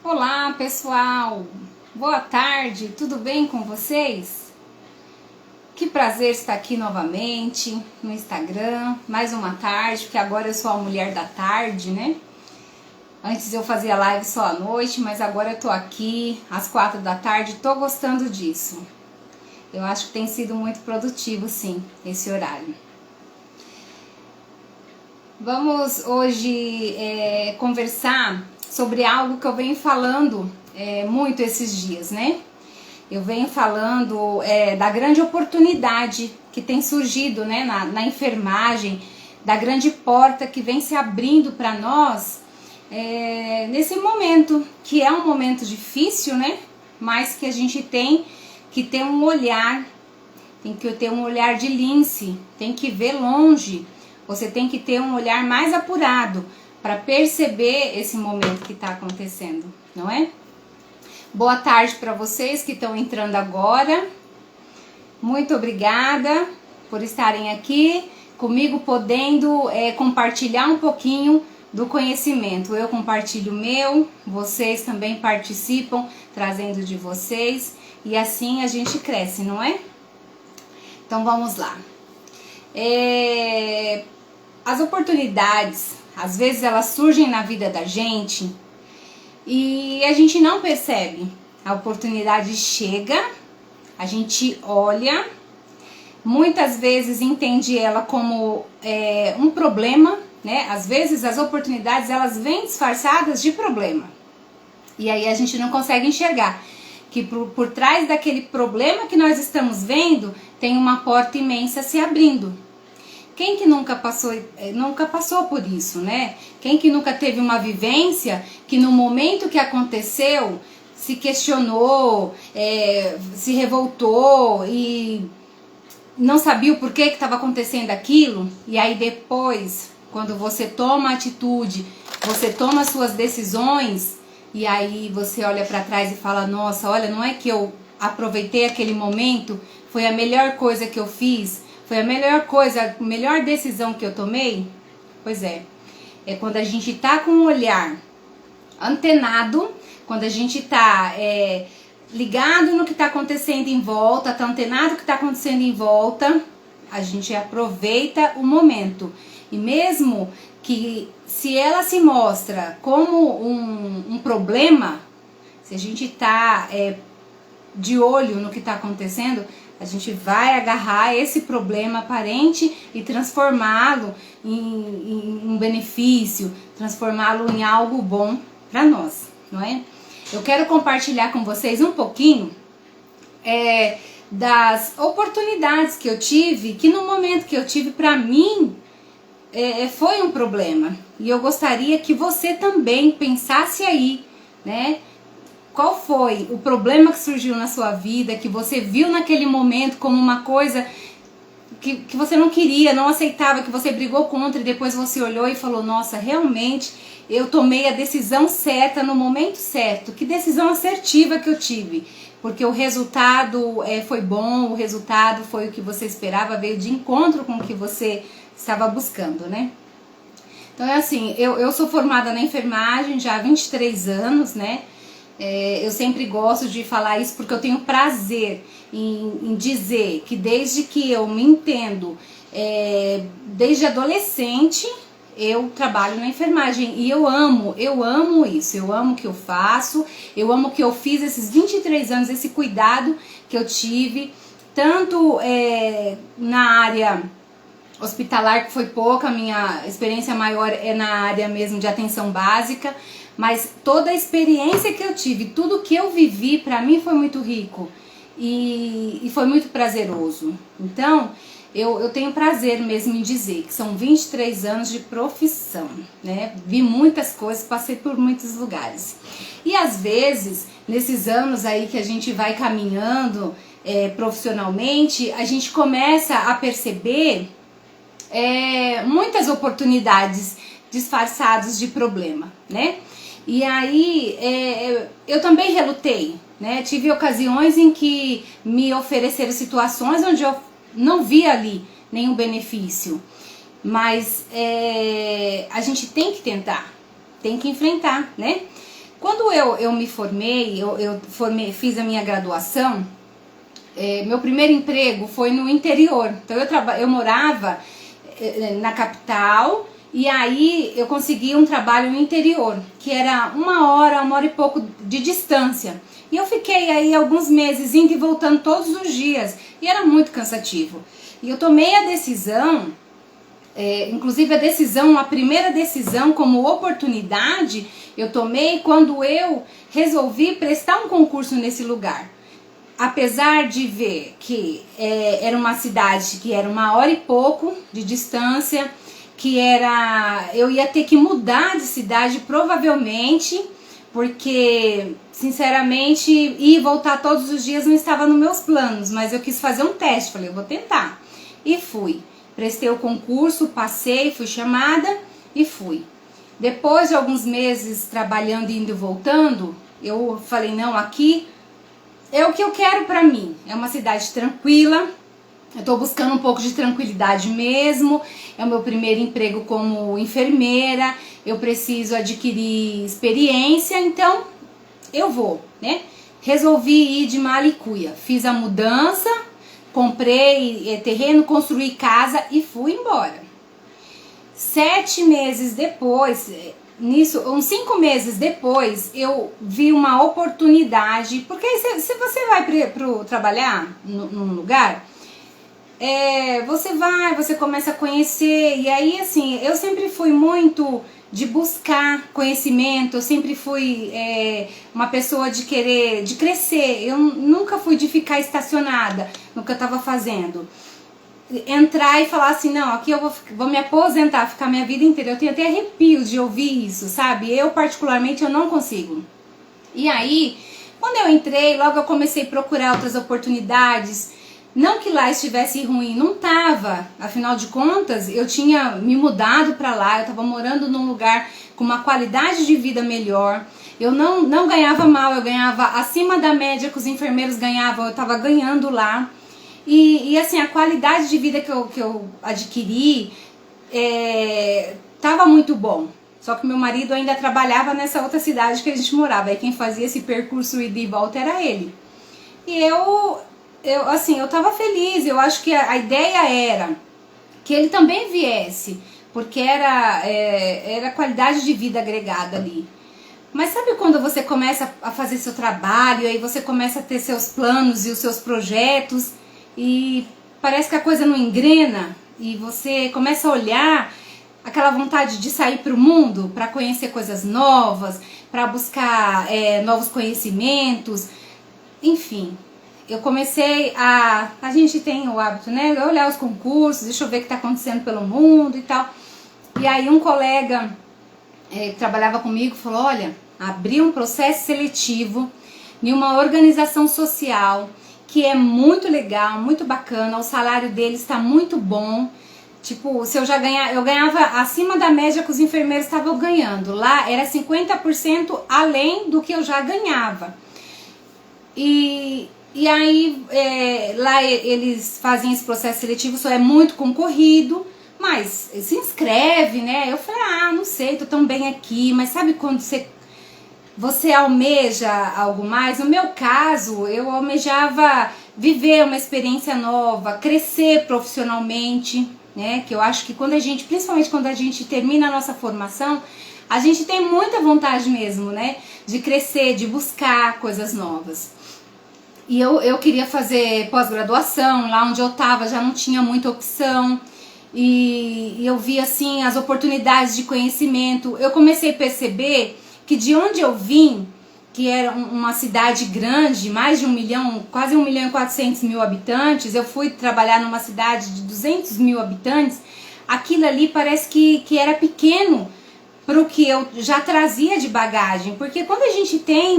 Olá pessoal, boa tarde, tudo bem com vocês? Que prazer estar aqui novamente no Instagram, mais uma tarde, porque agora eu sou a mulher da tarde, né? Antes eu fazia live só à noite, mas agora eu tô aqui às 4 da tarde, tô gostando disso. Eu acho que tem sido muito produtivo, sim, esse horário. Vamos hoje conversar sobre algo que eu venho falando muito esses dias, né? Eu venho falando da grande oportunidade que tem surgido, né, na enfermagem, da grande porta que vem se abrindo para nós nesse momento, que é um momento difícil, né? Mas que a gente tem que ter um olhar, tem que ter um olhar de lince, tem que ver longe. Você tem que ter um olhar mais apurado para perceber esse momento que está acontecendo, não é? Boa tarde para vocês que estão entrando agora. Muito obrigada por estarem aqui comigo, podendo compartilhar um pouquinho do conhecimento. Eu compartilho o meu, vocês também participam, trazendo de vocês, e assim a gente cresce, não é? Então vamos lá. As oportunidades, às vezes elas surgem na vida da gente e a gente não percebe. A oportunidade chega, a gente olha, muitas vezes entende ela como um problema, né? Às vezes as oportunidades elas vêm disfarçadas de problema e aí a gente não consegue enxergar que por trás daquele problema que nós estamos vendo tem uma porta imensa se abrindo. Quem que nunca passou por isso, né? Quem que nunca teve uma vivência que no momento que aconteceu se questionou, se revoltou e não sabia o porquê que estava acontecendo aquilo? E aí depois, quando você toma atitude, você toma suas decisões, e aí você olha para trás e fala, nossa, olha, não é que eu aproveitei aquele momento, foi a melhor coisa que eu fiz, foi a melhor coisa, a melhor decisão que eu tomei? Pois é quando a gente tá com um olhar antenado, quando a gente tá ligado no que tá acontecendo em volta, tá antenado no que tá acontecendo em volta, a gente aproveita o momento. E mesmo que se ela se mostra como um problema, se a gente tá de olho no que tá acontecendo, a gente vai agarrar esse problema aparente e transformá-lo em um benefício, transformá-lo em algo bom para nós, não é? Eu quero compartilhar com vocês um pouquinho das oportunidades que eu tive, que no momento que eu tive, para mim, foi um problema. E eu gostaria que você também pensasse aí, né? Qual foi o problema que surgiu na sua vida, que você viu naquele momento como uma coisa que você não queria, não aceitava, que você brigou contra e depois você olhou e falou, nossa, realmente eu tomei a decisão certa no momento certo. Que decisão assertiva que eu tive, porque o resultado foi bom, o resultado foi o que você esperava, veio de encontro com o que você estava buscando, né? Então é assim, eu sou formada na enfermagem já há 23 anos, né? Eu sempre gosto de falar isso porque eu tenho prazer em dizer que desde que eu me entendo, desde adolescente, eu trabalho na enfermagem e eu amo isso, eu amo o que eu faço, eu amo o que eu fiz esses 23 anos, esse cuidado que eu tive, tanto na área hospitalar, que foi pouca, a minha experiência maior é na área mesmo de atenção básica, mas toda a experiência que eu tive, tudo que eu vivi, para mim foi muito rico e foi muito prazeroso. Então, eu tenho prazer mesmo em dizer que são 23 anos de profissão, né? Vi muitas coisas, passei por muitos lugares. E às vezes, nesses anos aí que a gente vai caminhando profissionalmente, a gente começa a perceber muitas oportunidades disfarçadas de problema, né? E aí eu também relutei, né? Tive ocasiões em que me ofereceram situações onde eu não vi ali nenhum benefício, mas a gente tem que tentar, tem que enfrentar, né? Quando eu me formei, fiz a minha graduação, meu primeiro emprego foi no interior. Então eu morava na capital, e aí eu consegui um trabalho no interior, que era uma hora e pouco de distância. E eu fiquei aí alguns meses indo e voltando todos os dias, e era muito cansativo. E eu tomei a decisão, inclusive a primeira decisão como oportunidade, eu tomei quando eu resolvi prestar um concurso nesse lugar. Apesar de ver que era uma cidade que era uma hora e pouco de distância, que eu ia ter que mudar de cidade provavelmente, porque sinceramente ir e voltar todos os dias não estava nos meus planos, mas eu quis fazer um teste, falei, eu vou tentar. E fui, prestei o concurso, passei, fui chamada e fui. Depois de alguns meses trabalhando, indo e voltando, eu falei, não, aqui é o que eu quero pra mim. É uma cidade tranquila, eu tô buscando um pouco de tranquilidade mesmo, é o meu primeiro emprego como enfermeira, eu preciso adquirir experiência, então eu vou, né? Resolvi ir de malicuia, fiz a mudança, comprei terreno, construí casa e fui embora. 7 meses depois, uns 5 meses depois, eu vi uma oportunidade, porque se você vai pro trabalhar num lugar, você começa a conhecer, e aí assim, eu sempre fui muito de buscar conhecimento, eu sempre fui uma pessoa de crescer, eu nunca fui de ficar estacionada no que eu estava fazendo. Entrar e falar assim, não, aqui eu vou me aposentar, ficar minha vida inteira. Eu tenho até arrepios de ouvir isso, sabe? Eu particularmente eu não consigo. E aí, quando eu entrei, logo eu comecei a procurar outras oportunidades. Não que lá estivesse ruim, não tava. Afinal de contas, eu tinha me mudado para lá, eu tava morando num lugar com uma qualidade de vida melhor. Eu não ganhava mal, eu ganhava acima da média que os enfermeiros ganhavam, eu tava ganhando lá. E assim, a qualidade de vida que eu adquiri tava muito bom. Só que meu marido ainda trabalhava nessa outra cidade que a gente morava. E quem fazia esse percurso ida e volta era ele. E eu tava feliz. Eu acho que a ideia era que ele também viesse, porque era qualidade de vida agregada ali. Mas sabe quando você começa a fazer seu trabalho, aí você começa a ter seus planos e os seus projetos, e parece que a coisa não engrena, e você começa a olhar aquela vontade de sair para o mundo, para conhecer coisas novas, para buscar novos conhecimentos, enfim. Eu comecei a gente tem o hábito, né, de olhar os concursos, deixa eu ver o que está acontecendo pelo mundo e tal. E aí um colega que trabalhava comigo falou, olha, abri um processo seletivo em uma organização social que é muito legal, muito bacana, o salário deles está muito bom. Tipo, se eu ganhava acima da média que os enfermeiros estavam ganhando. Lá era 50% além do que eu já ganhava. E aí, lá eles fazem esse processo seletivo, só é muito concorrido, mas se inscreve, né? Eu falei, não sei, tô tão bem aqui, mas sabe quando você almeja algo mais? No meu caso, eu almejava viver uma experiência nova, crescer profissionalmente, né? Que eu acho que principalmente quando a gente termina a nossa formação, a gente tem muita vontade mesmo, né? De crescer, de buscar coisas novas. E eu queria fazer pós-graduação, lá onde eu estava já não tinha muita opção, e eu vi assim as oportunidades de conhecimento. Eu comecei a perceber que de onde eu vim, que era uma cidade grande, mais de 1 milhão, quase 1.400.000 habitantes, eu fui trabalhar numa cidade de 200 mil habitantes, aquilo ali parece que era pequeno para o que eu já trazia de bagagem, porque quando a gente tem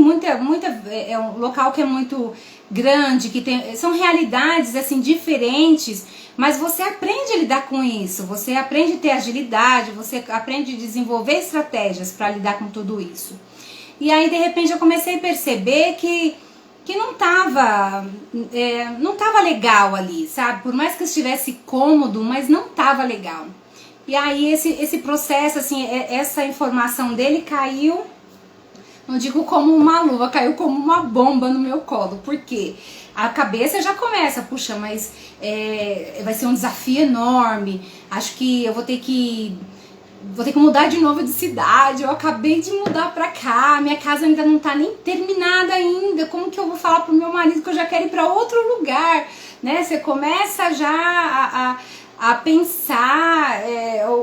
é um local que é muito grande, são realidades assim diferentes, mas você aprende a lidar com isso, você aprende a ter agilidade, você aprende a desenvolver estratégias para lidar com tudo isso. E aí de repente eu comecei a perceber que não tava legal ali, sabe? Por mais que eu estivesse cômodo, mas não tava legal. E aí esse processo, assim, essa informação dele caiu não digo como uma luva, caiu como uma bomba no meu colo. Por quê? A cabeça já começa, puxa, mas vai ser um desafio enorme. Acho que eu vou ter que mudar de novo de cidade. Eu acabei de mudar pra cá, minha casa ainda não tá nem terminada ainda. Como que eu vou falar pro meu marido que eu já quero ir pra outro lugar, né? Você começa já a pensar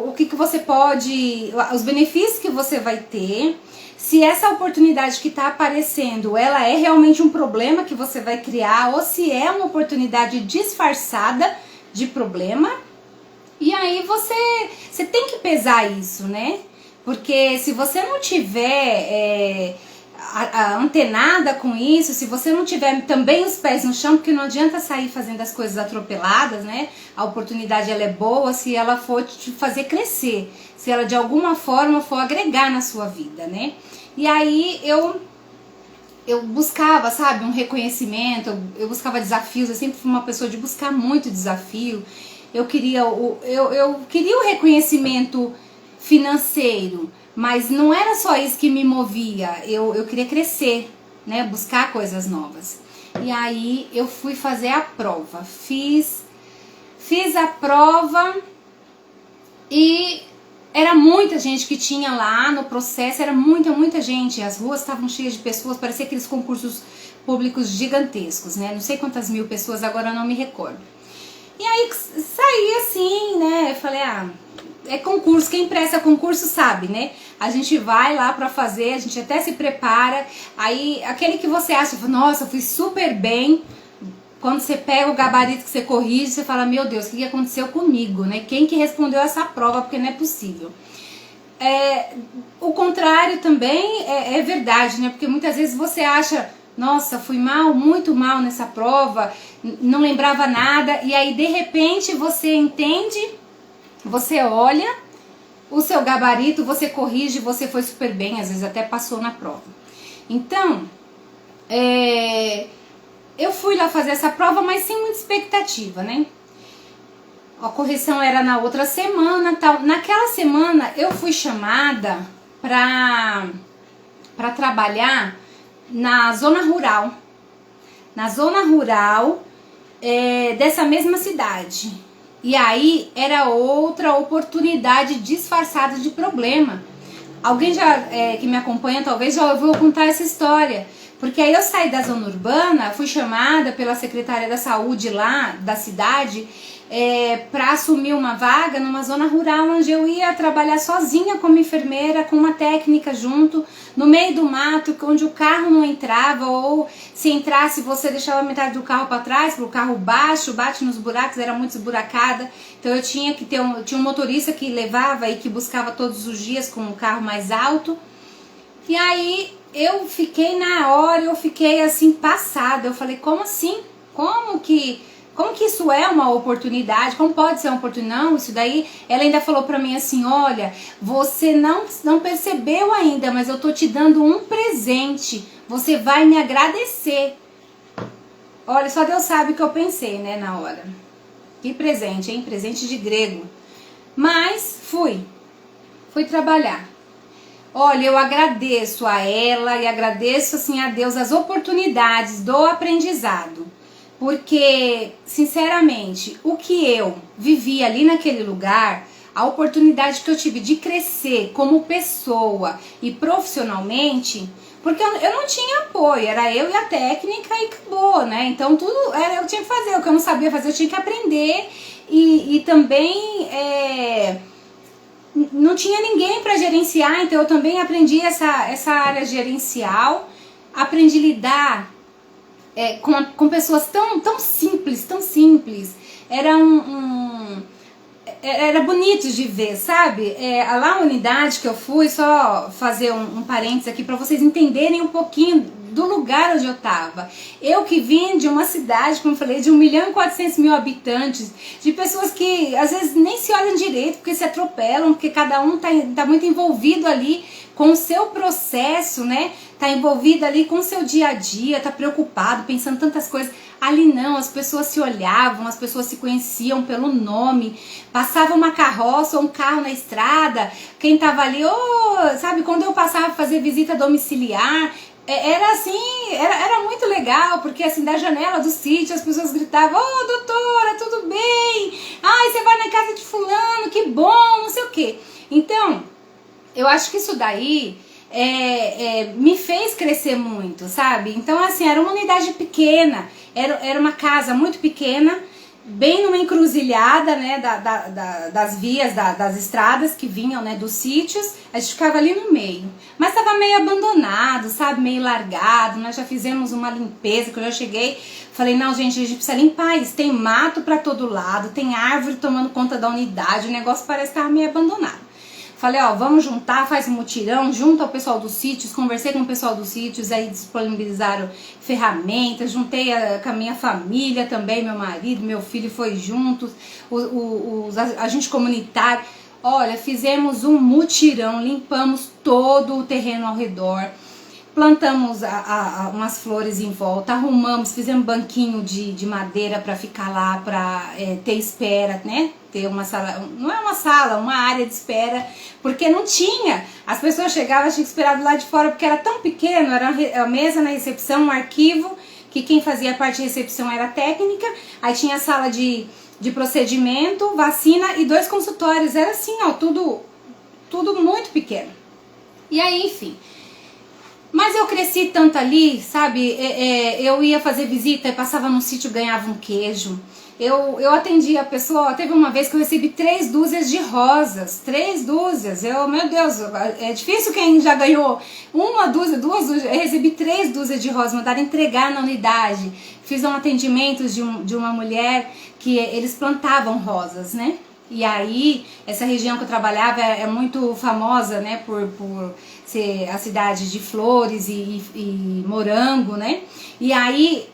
o que você pode, os benefícios que você vai ter. Se essa oportunidade que está aparecendo, ela é realmente um problema que você vai criar, ou se é uma oportunidade disfarçada de problema. E aí você tem que pesar isso, né? Porque se você não tiver antenada com isso, se você não tiver também os pés no chão, porque não adianta sair fazendo as coisas atropeladas, né? A oportunidade ela é boa se ela for te fazer crescer, se ela de alguma forma for agregar na sua vida, né? E aí eu buscava, sabe, um reconhecimento, eu buscava desafios, eu sempre fui uma pessoa de buscar muito desafio. Eu queria o reconhecimento financeiro, mas não era só isso que me movia, eu queria crescer, né, buscar coisas novas. E aí eu fui fazer a prova, fiz a prova e era muita gente que tinha lá no processo, era muita gente, as ruas estavam cheias de pessoas, parecia aqueles concursos públicos gigantescos, né, não sei quantas mil pessoas, agora eu não me recordo. E aí saí assim, né, eu falei, é concurso, quem presta concurso sabe, né? A gente vai lá pra fazer, a gente até se prepara, aí aquele que você acha, nossa, fui super bem, quando você pega o gabarito que você corrige, você fala, meu Deus, o que aconteceu comigo, né? Quem que respondeu essa prova, porque não é possível. O contrário também é verdade, né? Porque muitas vezes você acha, nossa, fui mal, muito mal nessa prova, não lembrava nada, e aí de repente você entende, você olha o seu gabarito, você corrige, você foi super bem, às vezes até passou na prova. Então, eu fui lá fazer essa prova, mas sem muita expectativa, né? A correção era na outra semana, tal. Naquela semana eu fui chamada para trabalhar na zona rural. Na zona rural dessa mesma cidade. E aí era outra oportunidade disfarçada de problema. Alguém já que me acompanha talvez já ouviu contar essa história. Porque aí eu saí da zona urbana, fui chamada pela secretária da saúde lá da cidade para assumir uma vaga numa zona rural onde eu ia trabalhar sozinha como enfermeira, com uma técnica junto, no meio do mato, onde o carro não entrava, ou se entrasse você deixava metade do carro para trás, para o carro baixo, bate nos buracos, era muito esburacada, então eu tinha que ter tinha um motorista que levava e que buscava todos os dias com um carro mais alto. E aí eu fiquei na hora, eu fiquei assim passada, eu falei, como assim? Como que isso é uma oportunidade? Como pode ser uma oportunidade? Não, isso daí, ela ainda falou pra mim assim, olha, você não percebeu ainda, mas eu tô te dando um presente, você vai me agradecer. Olha, só Deus sabe o que eu pensei, né, na hora. Que presente, hein? Presente de grego. Mas fui trabalhar. Olha, eu agradeço a ela e agradeço assim a Deus as oportunidades do aprendizado. Porque, sinceramente, o que eu vivi ali naquele lugar, a oportunidade que eu tive de crescer como pessoa e profissionalmente, porque eu não tinha apoio, era eu e a técnica e acabou, né? Então tudo eu tinha que fazer, o que eu não sabia fazer eu tinha que aprender e também não tinha ninguém para gerenciar, então eu também aprendi essa área gerencial, aprendi a lidar com pessoas tão simples, era era bonito de ver, sabe? Lá a unidade que eu fui, só fazer um parênteses aqui para vocês entenderem um pouquinho do lugar onde eu tava. Eu que vim de uma cidade, como eu falei, de 1.400.000 habitantes, de pessoas que às vezes nem se olham direito, porque se atropelam, porque cada um tá muito envolvido ali com o seu processo, né? tá envolvido ali com o seu dia a dia, tá preocupado, pensando tantas coisas. Ali não, as pessoas se olhavam, as pessoas se conheciam pelo nome, passava uma carroça ou um carro na estrada, quem tava ali, sabe, quando eu passava a fazer visita domiciliar, era assim, era muito legal, porque assim, da janela do sítio as pessoas gritavam, doutora, tudo bem? Ai, você vai na casa de fulano, que bom, não sei o quê. Então, eu acho que isso daí me fez crescer muito, sabe? Então, assim, era uma unidade pequena, era uma casa muito pequena, bem numa encruzilhada, né, das vias, das estradas que vinham, né, dos sítios. A gente ficava ali no meio, mas estava meio abandonado, sabe, meio largado. Nós já fizemos uma limpeza. Quando eu cheguei, falei, não, gente, a gente precisa limpar isso, tem mato para todo lado, tem árvore tomando conta da unidade, o negócio parece estar meio abandonado. Falei, vamos juntar, faz um mutirão, junto ao pessoal dos sítios, conversei com o pessoal dos sítios, aí disponibilizaram ferramentas, juntei com a minha família também, meu marido, meu filho foi juntos, os agentes comunitários. Olha, fizemos um mutirão, limpamos todo o terreno ao redor, plantamos umas flores em volta, arrumamos, fizemos banquinho de madeira para ficar lá, para ter espera, né? Ter uma sala, não é uma sala, uma área de espera, porque não tinha. As pessoas chegavam, tinha que esperar do lado de fora, porque era tão pequeno, era a mesa na recepção, um arquivo, que quem fazia parte de recepção era a técnica, aí tinha a sala de procedimento, vacina e 2 consultórios, era assim, tudo muito pequeno. E aí, enfim... Mas eu cresci tanto ali, sabe, eu ia fazer visita e passava num sítio, ganhava um queijo. Eu atendia a pessoa, teve uma vez que eu recebi 3 dúzias de rosas, 3 dúzias, meu Deus, é difícil quem já ganhou 1 dúzia, 2 dúzias, eu recebi 3 dúzias de rosas, mandaram entregar na unidade. Fiz um atendimento de uma mulher que eles plantavam rosas, né? E aí, essa região que eu trabalhava é muito famosa, né, por ser a cidade de flores e morango, né? E aí,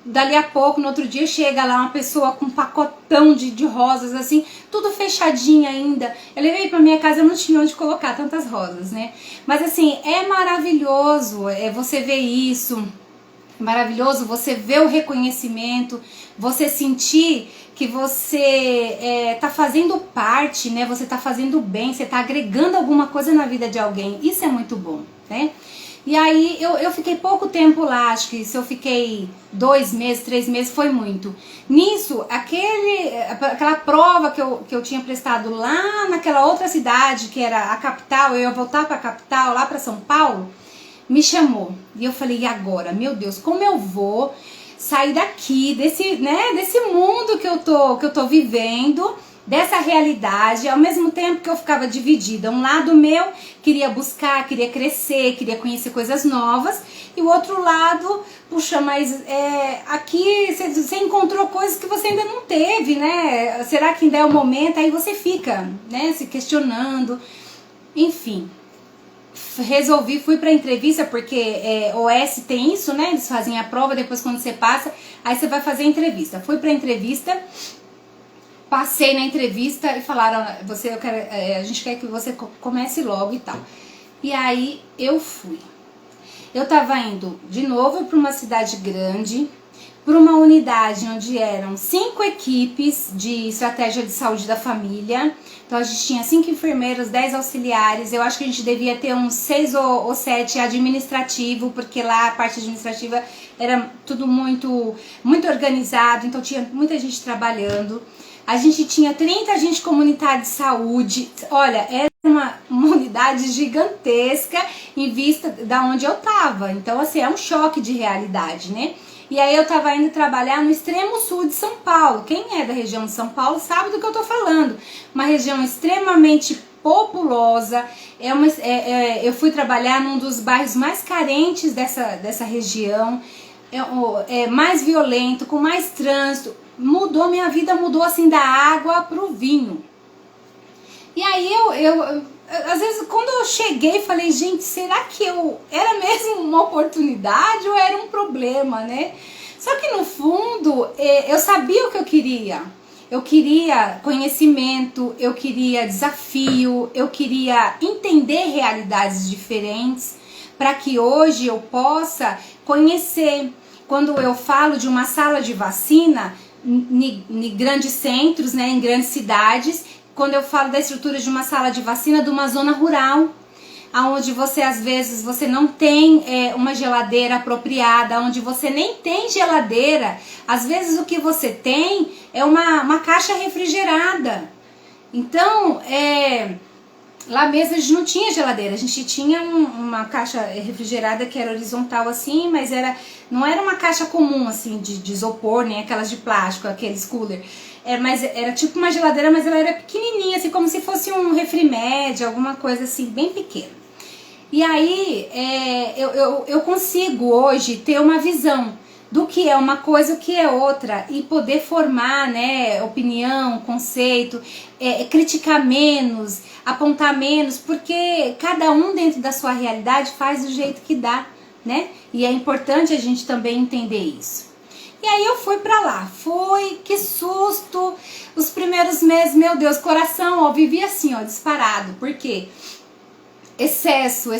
dali a pouco, no outro dia, chega lá uma pessoa com um pacotão de rosas, assim, tudo fechadinho ainda. Eu levei pra minha casa, eu não tinha onde colocar tantas rosas, né? Mas assim, é maravilhoso você ver isso. Maravilhoso você ver o reconhecimento, você sentir que você tá fazendo parte, né? Você tá fazendo bem, você tá agregando alguma coisa na vida de alguém. Isso é muito bom, né? E aí eu fiquei pouco tempo lá, acho que se eu fiquei 2 meses, 3 meses foi muito. Nisso, aquela prova que eu tinha prestado lá naquela outra cidade, que era a capital, eu ia voltar para a capital, lá para São Paulo, me chamou. E eu falei, e agora? Meu Deus, como eu vou sair daqui, desse mundo que eu tô vivendo, dessa realidade, ao mesmo tempo que eu ficava dividida. Um lado meu queria buscar, queria crescer, queria conhecer coisas novas, e o outro lado, puxa, mas aqui você encontrou coisas que você ainda não teve, né? Será que ainda é o momento? Aí você fica, né, se questionando, enfim. Fui pra entrevista, porque OS tem isso, né? Eles fazem a prova, depois quando você passa, aí você vai fazer a entrevista. Fui pra entrevista, passei na entrevista e falaram, a gente quer que você comece logo e tal. E aí eu fui. Eu tava indo de novo para uma cidade grande, para uma unidade onde eram 5 equipes de estratégia de saúde da família. Então a gente tinha 5 enfermeiros, 10 auxiliares. Eu acho que a gente devia ter uns 6 ou 7 administrativo, porque lá a parte administrativa era tudo muito organizado, então tinha muita gente trabalhando. A gente tinha 30 agentes comunitários de saúde. Olha, era uma unidade gigantesca em vista da onde eu tava. Então, assim, é um choque de realidade, né? E aí eu tava indo trabalhar no extremo sul de São Paulo. Quem é da região de São Paulo sabe do que eu tô falando. Uma região extremamente populosa. Eu fui trabalhar num dos bairros mais carentes dessa região. Mais violento, com mais trânsito. Minha vida mudou assim da água pro vinho. E aí às vezes quando eu cheguei, falei, gente, será que era mesmo uma oportunidade ou era um problema, né? Só que no fundo, eu sabia o que eu queria. Eu queria conhecimento, eu queria desafio, eu queria entender realidades diferentes. para que hoje eu possa conhecer. Quando eu falo de uma sala de vacina em grandes centros, né, em grandes cidades, quando eu falo da estrutura de uma sala de vacina de uma zona rural, onde você às vezes você não tem uma geladeira apropriada, onde você nem tem geladeira, às vezes o que você tem é uma caixa refrigerada. Então, lá mesmo a gente não tinha geladeira, a gente tinha uma caixa refrigerada que era horizontal assim, mas não era uma caixa comum assim de isopor, nem aquelas de plástico, aqueles cooler. Mas era tipo uma geladeira, mas ela era pequenininha, assim, como se fosse um refrimédio, alguma coisa assim, bem pequena. E aí eu consigo hoje ter uma visão do que é uma coisa e o que é outra, e poder formar, né, opinião, conceito, criticar menos, apontar menos, porque cada um dentro da sua realidade faz do jeito que dá, né? E é importante a gente também entender isso. E aí eu fui pra lá, que susto, os primeiros meses, meu Deus, coração, ó, vivia assim, ó, disparado, porque excesso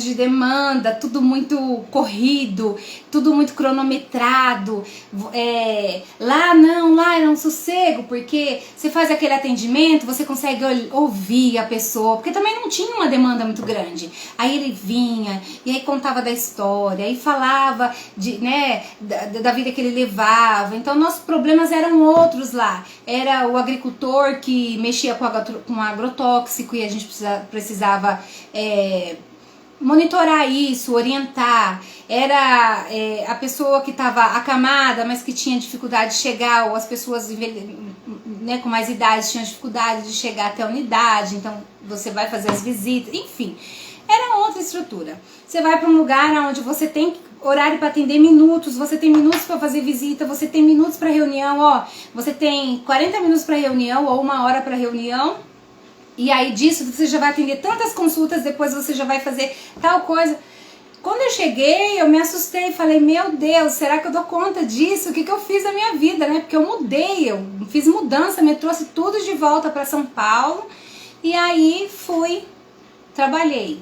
de demanda, tudo muito corrido, tudo muito cronometrado, lá era um sossego, porque você faz aquele atendimento, você consegue ouvir a pessoa, porque também não tinha uma demanda muito grande. Aí ele vinha, e aí contava da história, aí falava da vida que ele levava. Então nossos problemas eram outros lá. Era o agricultor que mexia com agrotóxico e a gente precisava monitorar isso, orientar. Era a pessoa que estava acamada, mas que tinha dificuldade de chegar, ou as pessoas com mais idade tinham dificuldade de chegar até a unidade, então você vai fazer as visitas, enfim, era outra estrutura. Você vai para um lugar onde você tem horário para atender minutos, você tem minutos para fazer visita, você tem minutos para reunião, você tem 40 minutos para reunião ou 1 hora para reunião. E aí disso você já vai atender tantas consultas, depois você já vai fazer tal coisa. Quando eu cheguei, eu me assustei, falei, meu Deus, será que eu dou conta disso? O que eu fiz na minha vida, né? Porque eu mudei, eu fiz mudança, me trouxe tudo de volta para São Paulo. E aí trabalhei.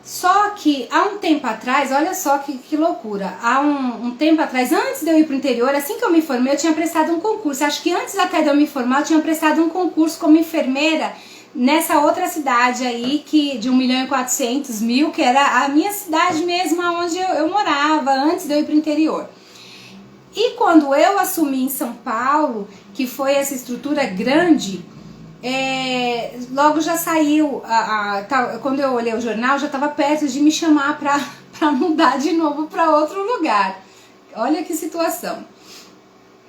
Só que há um tempo atrás, olha só que loucura, há um tempo atrás, antes de eu ir pro interior, assim que eu me formei, eu tinha prestado um concurso. Acho que antes até de eu me formar, eu tinha prestado um concurso como enfermeira nessa outra cidade aí, de 1.400.000, que era a minha cidade mesmo, onde eu morava, antes de eu ir pro interior. E quando eu assumi em São Paulo, que foi essa estrutura grande, logo já saiu, quando eu olhei o jornal, já estava perto de me chamar para mudar de novo para outro lugar. Olha que situação.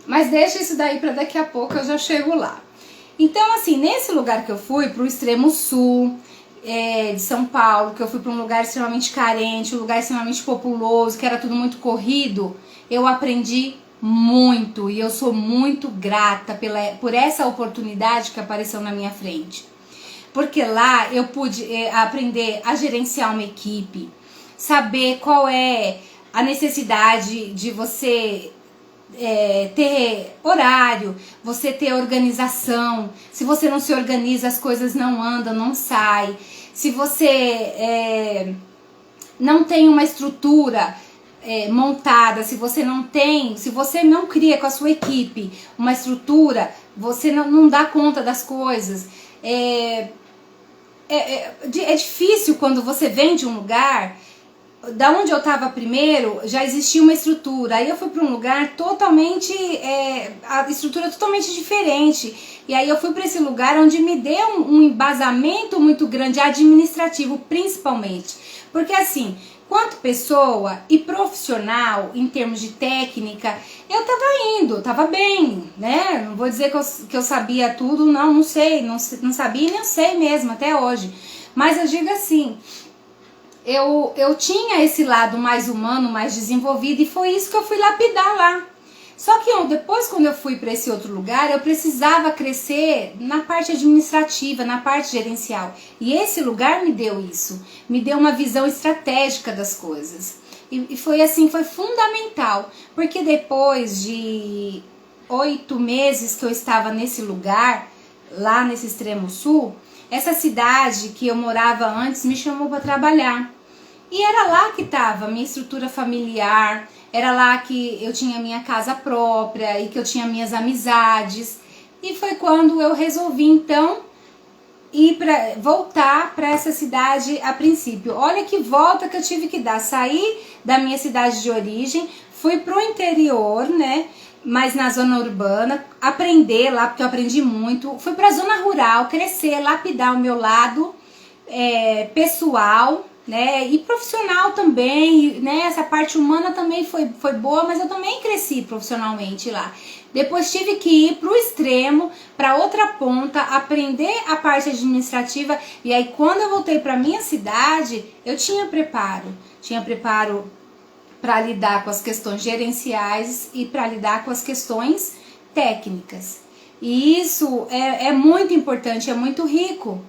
Mas deixa isso daí para daqui a pouco, eu já chego lá. Então, assim, nesse lugar que eu fui, para o extremo sul de São Paulo, que eu fui para um lugar extremamente carente, um lugar extremamente populoso, que era tudo muito corrido, eu aprendi muito, e eu sou muito grata por essa oportunidade que apareceu na minha frente, porque lá eu pude aprender a gerenciar uma equipe, saber qual é a necessidade de você ter horário, você ter organização. Se você não se organiza, as coisas não andam, não saem. Se você não tem uma estrutura montada, se você não cria com a sua equipe uma estrutura, você não dá conta das coisas. É difícil quando você vem de um lugar, da onde eu estava primeiro, já existia uma estrutura. Aí eu fui para um lugar totalmente, a estrutura totalmente diferente. E aí eu fui para esse lugar onde me deu um embasamento muito grande, administrativo principalmente. Porque assim, quanto pessoa e profissional, em termos de técnica, eu tava bem, né? Não vou dizer que eu sabia tudo, não sei, não sabia e nem sei mesmo até hoje. Mas eu digo assim, eu tinha esse lado mais humano, mais desenvolvido, e foi isso que eu fui lapidar lá. Só que depois, quando eu fui para esse outro lugar, eu precisava crescer na parte administrativa, na parte gerencial. E esse lugar me deu isso, me deu uma visão estratégica das coisas. E foi assim, foi fundamental, porque depois de 8 meses que eu estava nesse lugar, lá nesse extremo sul, essa cidade que eu morava antes me chamou para trabalhar. E era lá que estava a minha estrutura familiar, era lá que eu tinha minha casa própria e que eu tinha minhas amizades. E foi quando eu resolvi então voltar para essa cidade a princípio. Olha que volta que eu tive que dar. Saí da minha cidade de origem, fui pro interior, né? Mas na zona urbana, aprender lá, porque eu aprendi muito. Fui pra zona rural, crescer, lapidar o meu lado pessoal, né? E profissional também, né? Essa parte humana também foi boa, mas eu também cresci profissionalmente lá. Depois tive que ir para o extremo, para outra ponta, aprender a parte administrativa. E aí quando eu voltei para minha cidade, eu tinha preparo para lidar com as questões gerenciais e para lidar com as questões técnicas. E isso é muito importante, é muito rico.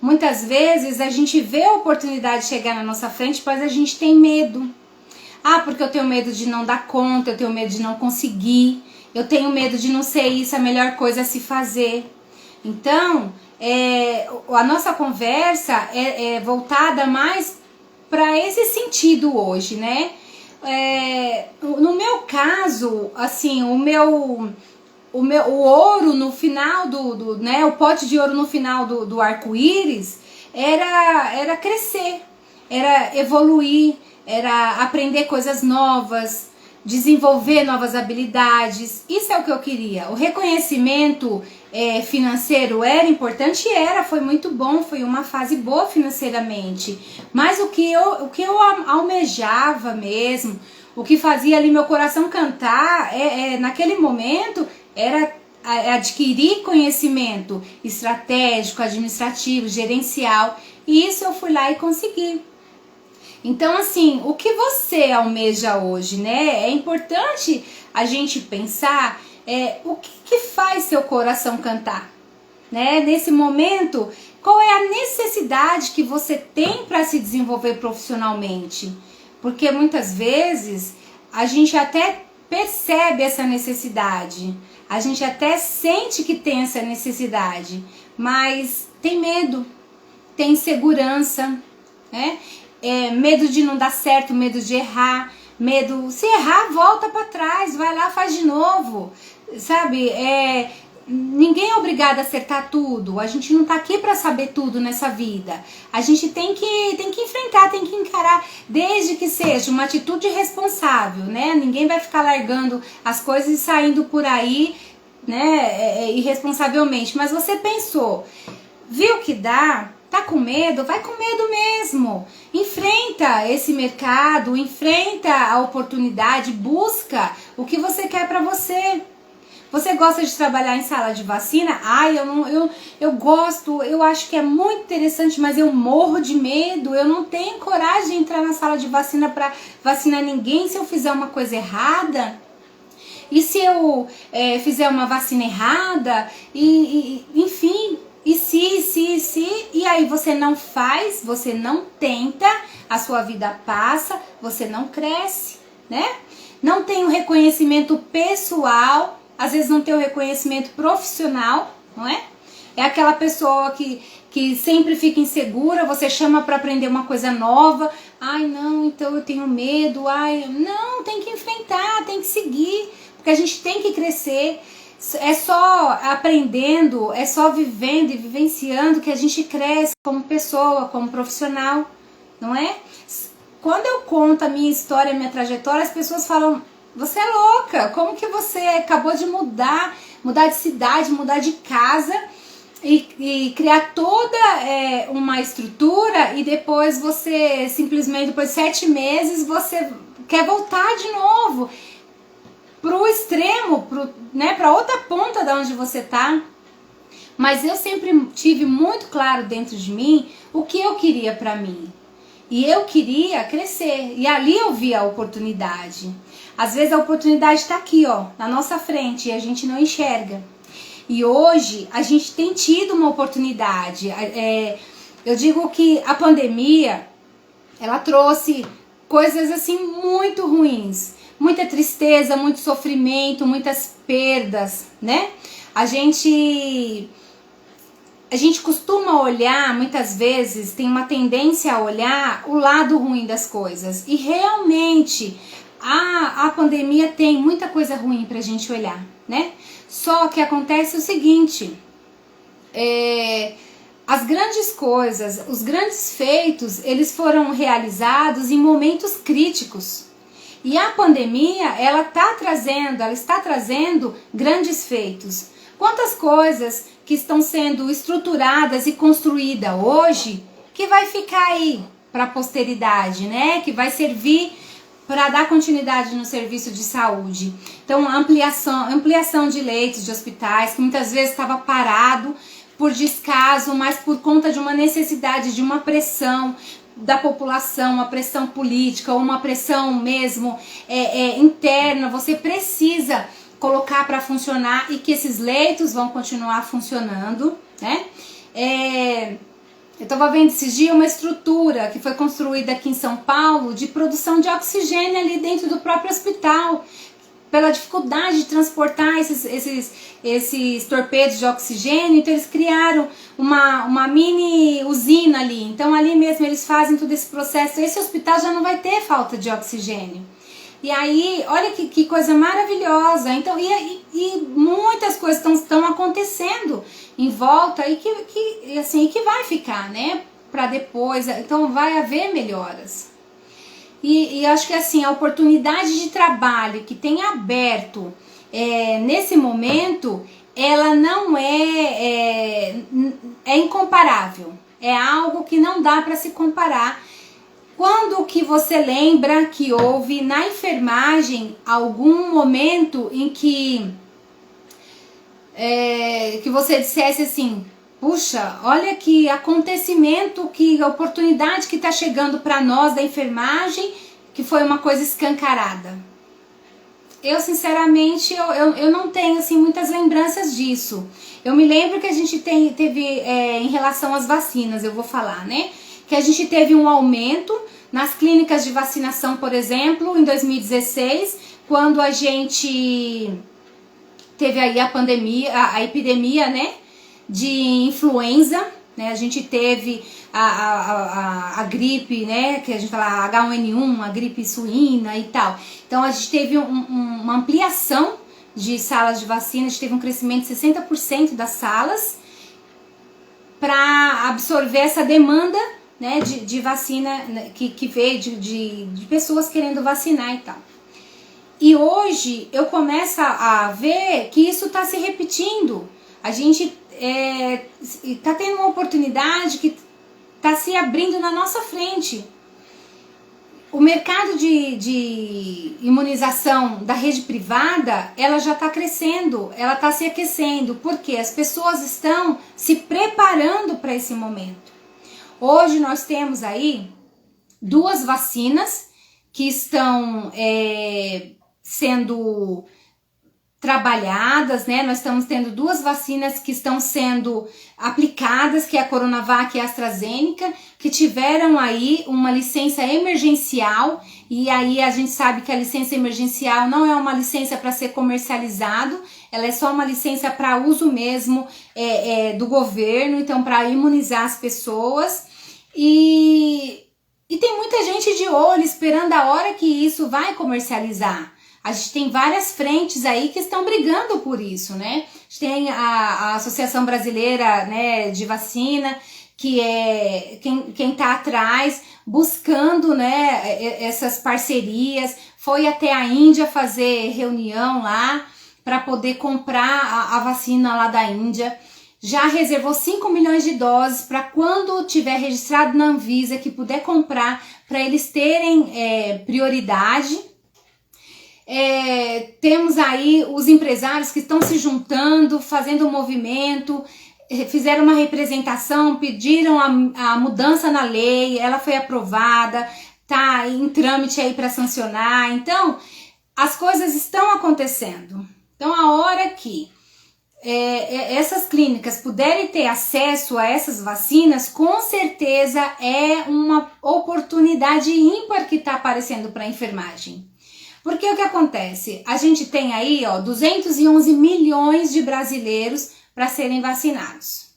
Muitas vezes a gente vê a oportunidade chegar na nossa frente, mas a gente tem medo. Ah, porque eu tenho medo de não dar conta, eu tenho medo de não conseguir, eu tenho medo de não ser isso a melhor coisa a se fazer. Então, a nossa conversa é voltada mais para esse sentido hoje, né? No meu caso, assim, o ouro no final né, o pote de ouro no final do arco-íris era crescer, era evoluir, era aprender coisas novas, desenvolver novas habilidades. Isso é o que eu queria. O reconhecimento financeiro era importante, foi muito bom, foi uma fase boa financeiramente. Mas o que eu almejava mesmo, o que fazia ali meu coração cantar, naquele momento, era adquirir conhecimento estratégico, administrativo, gerencial. E isso eu fui lá e consegui. Então, assim, o que você almeja hoje, né? É importante a gente pensar o que faz seu coração cantar, né? Nesse momento, qual é a necessidade que você tem para se desenvolver profissionalmente? Porque muitas vezes a gente até percebe essa necessidade, a gente até sente que tem essa necessidade, mas tem medo, tem insegurança, né? Medo de não dar certo, medo de errar, medo, se errar, volta para trás, vai lá, faz de novo, sabe? Ninguém é obrigado a acertar tudo, a gente não tá aqui para saber tudo nessa vida, a gente tem que enfrentar, tem que encarar, desde que seja uma atitude responsável, né? Ninguém vai ficar largando as coisas e saindo por aí, né, irresponsavelmente, mas você pensou, viu que dá? Tá com medo? Vai com medo mesmo. Enfrenta esse mercado, enfrenta a oportunidade, busca o que você quer para você. Você gosta de trabalhar em sala de vacina? Eu gosto, eu acho que é muito interessante, mas eu morro de medo, eu não tenho coragem de entrar na sala de vacina para vacinar ninguém se eu fizer uma coisa errada. E se eu fizer uma vacina errada? Enfim... E aí você não faz, você não tenta, a sua vida passa, você não cresce, né? Não tem o reconhecimento pessoal, às vezes não tem o reconhecimento profissional, não é? É aquela pessoa que sempre fica insegura, você chama para aprender uma coisa nova, ai não, então eu tenho medo, não, tem que enfrentar, tem que seguir, porque a gente tem que crescer. É só aprendendo, é só vivendo e vivenciando que a gente cresce como pessoa, como profissional, não é? Quando eu conto a minha história, a minha trajetória, as pessoas falam, você é louca, como que você acabou de mudar de cidade, mudar de casa e criar toda uma estrutura e depois você simplesmente, depois de 7 meses, você quer voltar de novo pro extremo, né, para outra ponta da onde você tá. Mas eu sempre tive muito claro dentro de mim o que eu queria para mim. E eu queria crescer. E ali eu vi a oportunidade. Às vezes a oportunidade está aqui, ó, na nossa frente, e a gente não enxerga. E hoje a gente tem tido uma oportunidade. Eu digo que a pandemia, ela trouxe coisas assim muito ruins. Muita tristeza, muito sofrimento, muitas perdas, né? A gente a gente costuma olhar, muitas vezes, tem uma tendência a olhar o lado ruim das coisas. E realmente, a pandemia tem muita coisa ruim pra gente olhar, né? Só que acontece o seguinte, as grandes coisas, os grandes feitos, eles foram realizados em momentos críticos. E a pandemia, ela está trazendo grandes feitos. Quantas coisas que estão sendo estruturadas e construídas hoje, que vai ficar aí para a posteridade, né? Que vai servir para dar continuidade no serviço de saúde. Então, ampliação de leitos de hospitais, que muitas vezes estava parado por descaso, mas por conta de uma necessidade, de uma pressão da população, uma pressão política, ou uma pressão mesmo interna. Você precisa colocar para funcionar e que esses leitos vão continuar funcionando, né? Eu estava vendo esses dias uma estrutura que foi construída aqui em São Paulo de produção de oxigênio ali dentro do próprio hospital, pela dificuldade de transportar esses torpedos de oxigênio. Então eles criaram uma mini usina ali. Então ali mesmo eles fazem todo esse processo. Esse hospital já não vai ter falta de oxigênio. E aí, olha que coisa maravilhosa. Então, e muitas coisas estão acontecendo em volta e que vai ficar, né? Para depois. Então, vai haver melhoras. E acho que assim, a oportunidade de trabalho que tem aberto nesse momento, ela não é incomparável. É algo que não dá para se comparar. Quando que você lembra que houve na enfermagem algum momento em que você dissesse assim, puxa, olha que acontecimento, que oportunidade que está chegando para nós da enfermagem, que foi uma coisa escancarada? Eu, sinceramente, eu não tenho assim, muitas lembranças disso. Eu me lembro que a gente teve, em relação às vacinas, eu vou falar, né? Que a gente teve um aumento nas clínicas de vacinação, por exemplo, em 2016, quando a gente teve aí a pandemia, a epidemia, né, de influenza, né? A gente teve a gripe, né, que a gente fala H1N1, a gripe suína e tal. Então a gente teve uma ampliação de salas de vacina, a gente teve um crescimento de 60% das salas para absorver essa demanda, né, de vacina que veio de pessoas querendo vacinar e tal. E hoje eu começo a ver que isso está se repetindo. A gente está tendo uma oportunidade que está se abrindo na nossa frente. O mercado de imunização da rede privada, ela já está crescendo, ela está se aquecendo, porque as pessoas estão se preparando para esse momento. Hoje nós temos aí 2 vacinas que estão sendo trabalhadas, né? Nós estamos tendo 2 vacinas que estão sendo aplicadas, que é a Coronavac e a AstraZeneca, que tiveram aí uma licença emergencial, e aí a gente sabe que a licença emergencial não é uma licença para ser comercializado, ela é só uma licença para uso mesmo do governo, então para imunizar as pessoas. E tem muita gente de olho esperando a hora que isso vai comercializar. A gente tem várias frentes aí que estão brigando por isso, né? A gente tem a Associação Brasileira, né, de Vacina, que é quem tá atrás, buscando, né, essas parcerias. Foi até a Índia fazer reunião lá para poder comprar a vacina lá da Índia. Já reservou 5 milhões de doses para quando tiver registrado na Anvisa, que puder comprar, para eles terem prioridade. Temos aí os empresários que estão se juntando, fazendo um movimento, fizeram uma representação, pediram a mudança na lei, ela foi aprovada, tá em trâmite aí para sancionar. Então, as coisas estão acontecendo. Então, a hora que essas clínicas puderem ter acesso a essas vacinas, com certeza é uma oportunidade ímpar que está aparecendo para a enfermagem. Porque o que acontece? A gente tem aí 211 milhões de brasileiros para serem vacinados.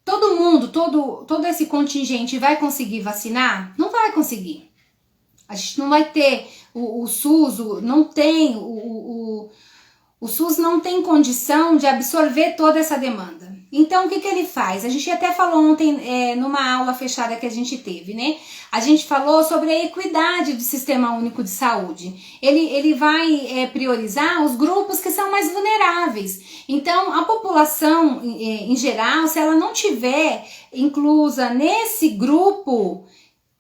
todo mundo, todo esse contingente vai conseguir vacinar? Não vai conseguir. A gente não vai ter o SUS, não tem o SUS não tem condição de absorver toda essa demanda. Então, o que ele faz? A gente até falou ontem numa aula fechada que a gente teve, né? A gente falou sobre a equidade do Sistema Único de Saúde. Ele vai priorizar os grupos que são mais vulneráveis. Então, a população em geral, se ela não tiver inclusa nesse grupo,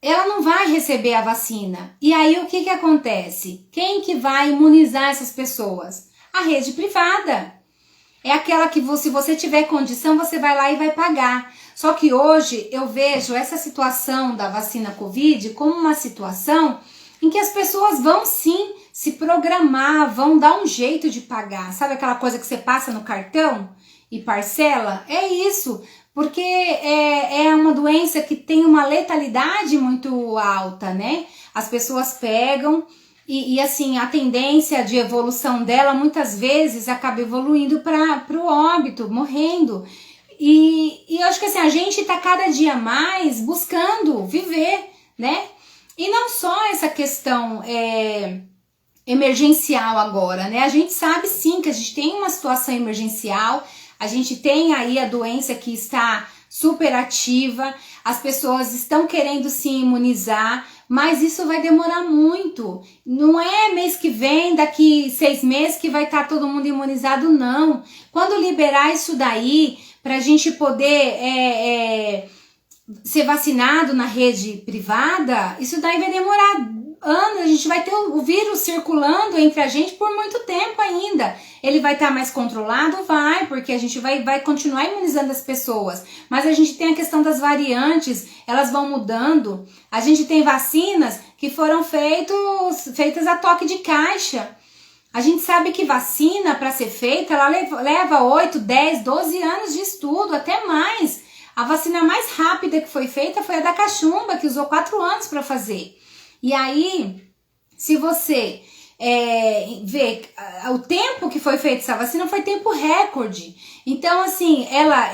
ela não vai receber a vacina. E aí, o que acontece? Quem que vai imunizar essas pessoas? A rede privada. É aquela que se você tiver condição, você vai lá e vai pagar. Só que hoje eu vejo essa situação da vacina Covid como uma situação em que as pessoas vão sim se programar, vão dar um jeito de pagar. Sabe aquela coisa que você passa no cartão e parcela? É isso, porque é uma doença que tem uma letalidade muito alta, né? As pessoas pegam... E assim, a tendência de evolução dela muitas vezes acaba evoluindo para o óbito, morrendo. E eu acho que assim, a gente está cada dia mais buscando viver, né? E não só essa questão emergencial agora, né? A gente sabe sim que a gente tem uma situação emergencial, a gente tem aí a doença que está super ativa, as pessoas estão querendo se imunizar, mas isso vai demorar muito. Não é mês que vem, daqui 6 meses que vai estar todo mundo imunizado, não. Quando liberar isso daí, para a gente poder ser vacinado na rede privada, isso daí vai demorar anos. A gente vai ter o vírus circulando entre a gente por muito tempo ainda. Ele vai estar mais controlado? Vai, porque a gente vai continuar imunizando as pessoas. Mas a gente tem a questão das variantes, elas vão mudando. A gente tem vacinas que foram feitas a toque de caixa. A gente sabe que vacina, para ser feita, ela leva 8, 10, 12 anos de estudo, até mais. A vacina mais rápida que foi feita foi a da cachumba, que usou 4 anos para fazer. E aí, se você vê o tempo que foi feita essa vacina, foi tempo recorde. Então, assim, ela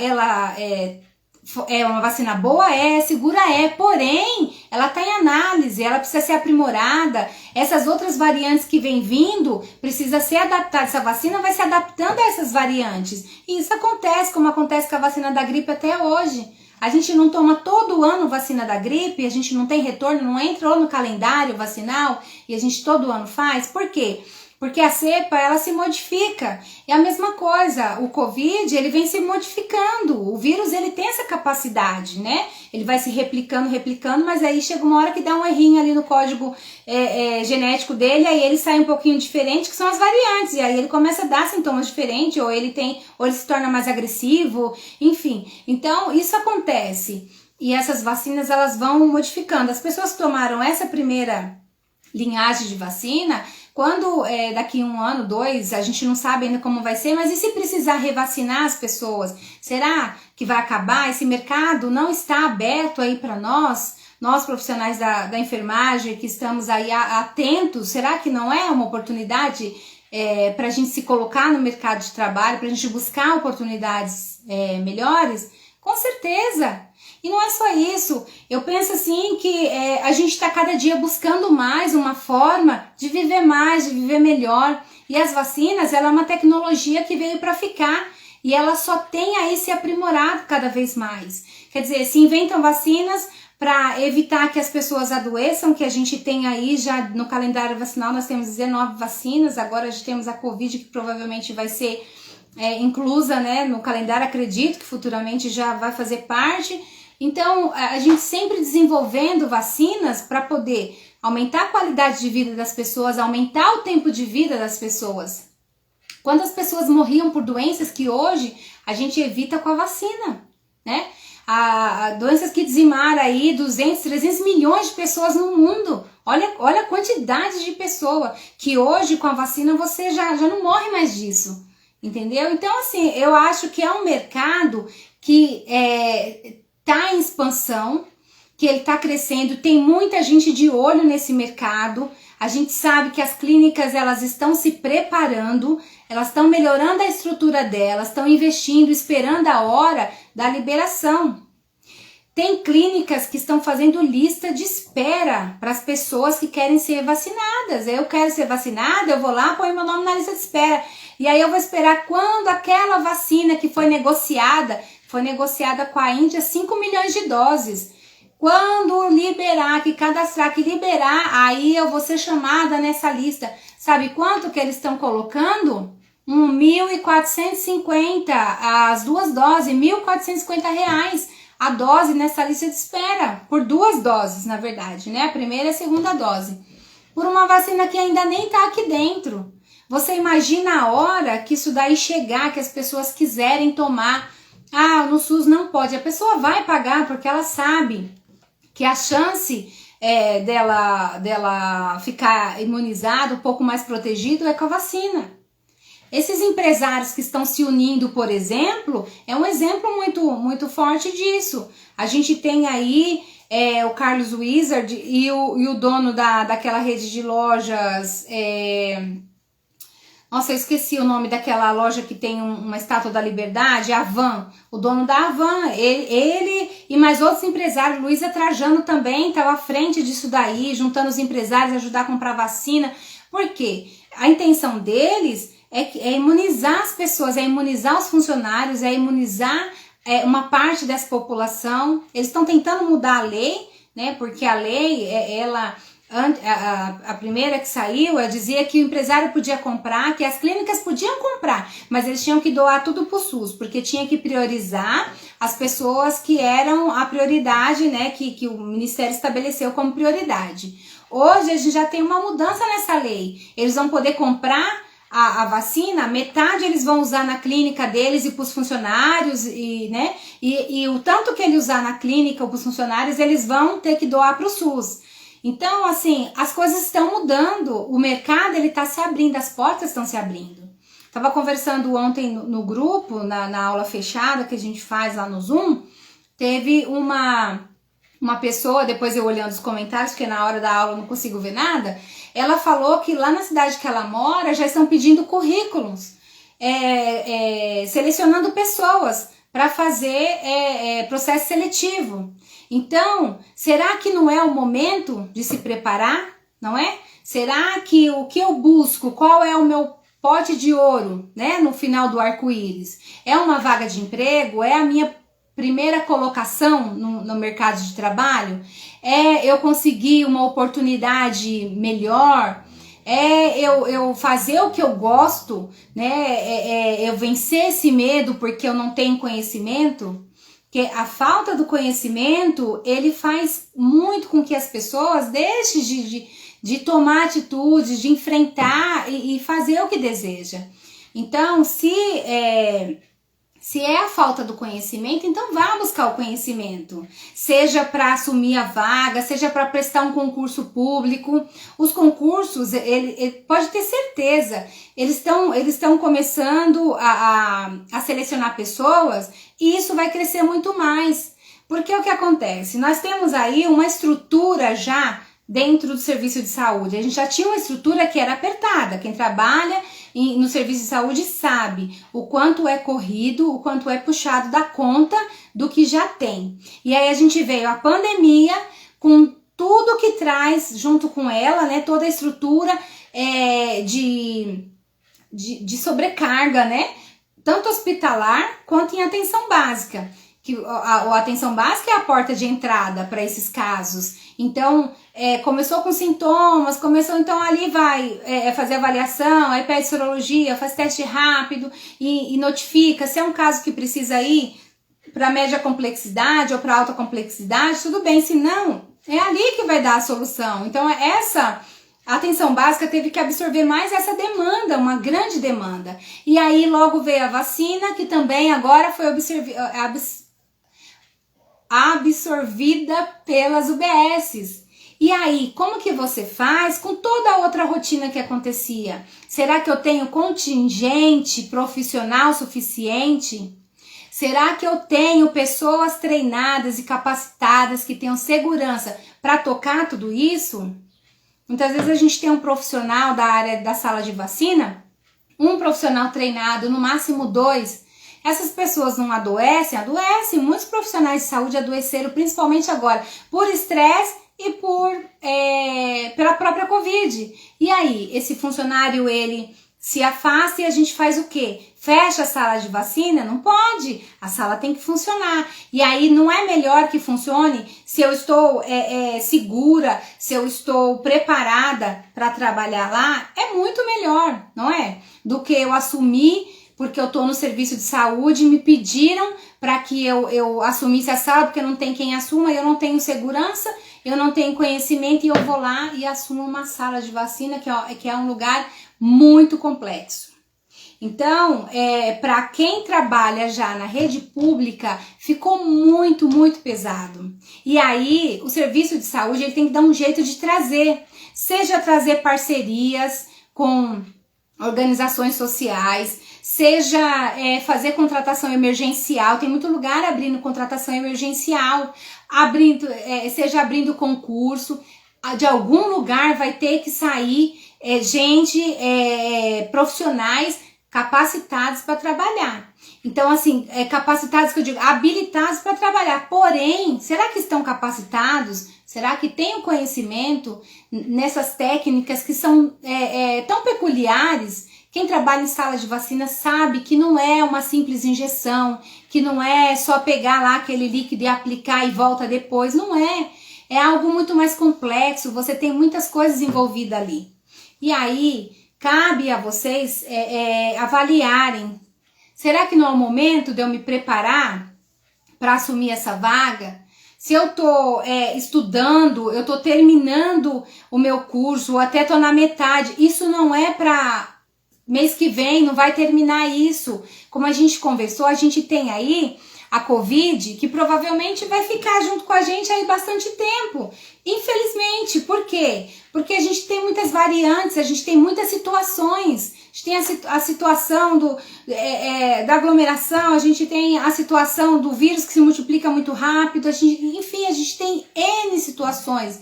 é uma vacina boa? Segura porém, ela está em análise, ela precisa ser aprimorada. Essas outras variantes que vem vindo, precisa ser adaptada. Essa vacina vai se adaptando a essas variantes. E isso acontece, como acontece com a vacina da gripe até hoje. A gente não toma todo ano vacina da gripe, a gente não tem retorno, não entrou no calendário vacinal e a gente todo ano faz. Por quê? Porque a cepa, ela se modifica. É a mesma coisa, o Covid, ele vem se modificando. O vírus, ele tem essa capacidade, né? Ele vai se replicando, mas aí chega uma hora que dá um errinho ali no código genético dele, aí ele sai um pouquinho diferente, que são as variantes. E aí ele começa a dar sintomas diferentes, ou ele se torna mais agressivo, enfim. Então, isso acontece. E essas vacinas, elas vão modificando. As pessoas que tomaram essa primeira linhagem de vacina, quando daqui 1 ano, 2, a gente não sabe ainda como vai ser, mas e se precisar revacinar as pessoas? Será que vai acabar? Esse mercado não está aberto aí para nós profissionais da enfermagem que estamos aí atentos? Será que não é uma oportunidade para a gente se colocar no mercado de trabalho, para a gente buscar oportunidades melhores? Com certeza! E não é só isso, eu penso assim que a gente está cada dia buscando mais uma forma de viver mais, de viver melhor. E as vacinas, ela é uma tecnologia que veio para ficar e ela só tem aí se aprimorado cada vez mais. Quer dizer, se inventam vacinas para evitar que as pessoas adoeçam, que a gente tem aí já no calendário vacinal, nós temos 19 vacinas, agora já temos a Covid que provavelmente vai ser inclusa, né, no calendário, acredito que futuramente já vai fazer parte. Então, a gente sempre desenvolvendo vacinas para poder aumentar a qualidade de vida das pessoas, aumentar o tempo de vida das pessoas. Quando as pessoas morriam por doenças que hoje a gente evita com a vacina, né? Doenças que dizimaram aí 200, 300 milhões de pessoas no mundo. Olha a quantidade de pessoa que hoje com a vacina você já não morre mais disso, entendeu? Então, assim, eu acho que é um mercado que está em expansão, que ele está crescendo, tem muita gente de olho nesse mercado. A gente sabe que as clínicas elas estão se preparando, elas estão melhorando a estrutura delas, estão investindo, esperando a hora da liberação. Tem clínicas que estão fazendo lista de espera para as pessoas que querem ser vacinadas. Eu quero ser vacinada, eu vou lá, ponho meu nome na lista de espera. E aí eu vou esperar quando aquela vacina que foi negociada com a Índia 5 milhões de doses. Quando liberar, que cadastrar, que liberar, aí eu vou ser chamada nessa lista. Sabe quanto que eles estão colocando? 1.450 as 2 doses, R$1.450 a dose nessa lista de espera, por 2 doses, na verdade, né? A primeira e a segunda dose. Por uma vacina que ainda nem tá aqui dentro. Você imagina a hora que isso daí chegar, que as pessoas quiserem tomar. Ah, no SUS não pode. A pessoa vai pagar porque ela sabe que a chance dela ficar imunizada, um pouco mais protegido, é com a vacina. Esses empresários que estão se unindo, por exemplo, é um exemplo muito forte disso. A gente tem aí o Carlos Wizard e o dono daquela rede de lojas... Nossa, eu esqueci o nome daquela loja que tem uma estátua da Liberdade, a Havan, o dono da Havan, ele e mais outros empresários, Luísa Trajano também estava à frente disso daí, juntando os empresários, ajudar a comprar vacina. Por quê? A intenção deles é imunizar as pessoas, é imunizar os funcionários, é imunizar uma parte dessa população. Eles estão tentando mudar a lei, né? Porque a lei, a primeira que saiu, dizia que o empresário podia comprar, que as clínicas podiam comprar, mas eles tinham que doar tudo pro SUS, porque tinha que priorizar as pessoas que eram a prioridade, né, que o Ministério estabeleceu como prioridade. Hoje a gente já tem uma mudança nessa lei. Eles vão poder comprar a vacina, metade eles vão usar na clínica deles e para os funcionários, né? E o tanto que ele usar na clínica ou para os funcionários, eles vão ter que doar para o SUS. Então, assim, as coisas estão mudando, o mercado ele está se abrindo, as portas estão se abrindo. Estava conversando ontem no grupo, na aula fechada que a gente faz lá no Zoom, teve uma pessoa, depois eu olhando os comentários, porque na hora da aula eu não consigo ver nada, ela falou que lá na cidade que ela mora já estão pedindo currículos, selecionando pessoas para fazer processo seletivo. Então, será que não é o momento de se preparar, não é? Será que o que eu busco, qual é o meu pote de ouro, né, no final do arco-íris? É uma vaga de emprego? É a minha primeira colocação no mercado de trabalho? É eu conseguir uma oportunidade melhor? É eu fazer o que eu gosto, né? Eu vencer esse medo porque eu não tenho conhecimento? Porque a falta do conhecimento, ele faz muito com que as pessoas deixem de tomar atitudes, de enfrentar e fazer o que deseja. Então, se é a falta do conhecimento, então vá buscar o conhecimento. Seja para assumir a vaga, seja para prestar um concurso público. Os concursos, ele pode ter certeza, eles estão começando a selecionar pessoas e isso vai crescer muito mais. Porque o que acontece? Nós temos aí uma estrutura já dentro do serviço de saúde. A gente já tinha uma estrutura que era apertada. Quem trabalha no serviço de saúde sabe o quanto é corrido, o quanto é puxado da conta do que já tem. E aí a gente veio a pandemia com tudo que traz junto com ela, né, toda a estrutura de sobrecarga, né, tanto hospitalar quanto em atenção básica. Que a atenção básica é a porta de entrada para esses casos. Então, começou com sintomas, então ali vai fazer avaliação, aí pede sorologia, faz teste rápido e notifica se é um caso que precisa ir para média complexidade ou para alta complexidade, tudo bem, se não, é ali que vai dar a solução. Então, a atenção básica teve que absorver mais essa demanda, uma grande demanda. E aí logo veio a vacina, que também agora foi absorvida pelas UBSs. E aí, como que você faz com toda a outra rotina que acontecia? Será que eu tenho contingente profissional suficiente? Será que eu tenho pessoas treinadas e capacitadas que tenham segurança para tocar tudo isso? Muitas vezes a gente tem um profissional da área da sala de vacina, um profissional treinado, no máximo 2. Essas pessoas não adoecem? Adoecem. Muitos profissionais de saúde adoeceram, principalmente agora, por estresse e pela própria Covid. E aí, esse funcionário, ele se afasta e a gente faz o quê? Fecha a sala de vacina? Não pode. A sala tem que funcionar. E aí, não é melhor que funcione se eu estou segura, se eu estou preparada para trabalhar lá? É muito melhor, não é? Do que eu assumir, porque eu estou no serviço de saúde, me pediram para que eu assumisse a sala, porque não tem quem assuma, eu não tenho segurança, eu não tenho conhecimento, e eu vou lá e assumo uma sala de vacina, que é um lugar muito complexo. Então, para quem trabalha já na rede pública, ficou muito, muito pesado. E aí, o serviço de saúde, ele tem que dar um jeito de trazer, seja trazer parcerias com organizações sociais, seja fazer contratação emergencial. Tem muito lugar abrindo contratação emergencial, seja abrindo concurso. De algum lugar vai ter que sair gente, profissionais capacitados para trabalhar. Então, assim, capacitados que eu digo, habilitados para trabalhar. Porém, será que estão capacitados? Será que tem o conhecimento nessas técnicas que são tão peculiares? Quem trabalha em sala de vacina sabe que não é uma simples injeção, que não é só pegar lá aquele líquido e aplicar e volta depois. Não é. É algo muito mais complexo, você tem muitas coisas envolvidas ali. E aí, cabe a vocês avaliarem. Será que não é o momento de eu me preparar para assumir essa vaga? Se eu estou estudando, eu estou terminando o meu curso, ou até estou na metade, isso não é para mês que vem, não vai terminar isso. Como a gente conversou, a gente tem aí a Covid, que provavelmente vai ficar junto com a gente aí bastante tempo. Infelizmente, por quê? Porque a gente tem muitas variantes, a gente tem muitas situações. A gente tem a situação da aglomeração, a gente tem a situação do vírus que se multiplica muito rápido, enfim, a gente tem N situações.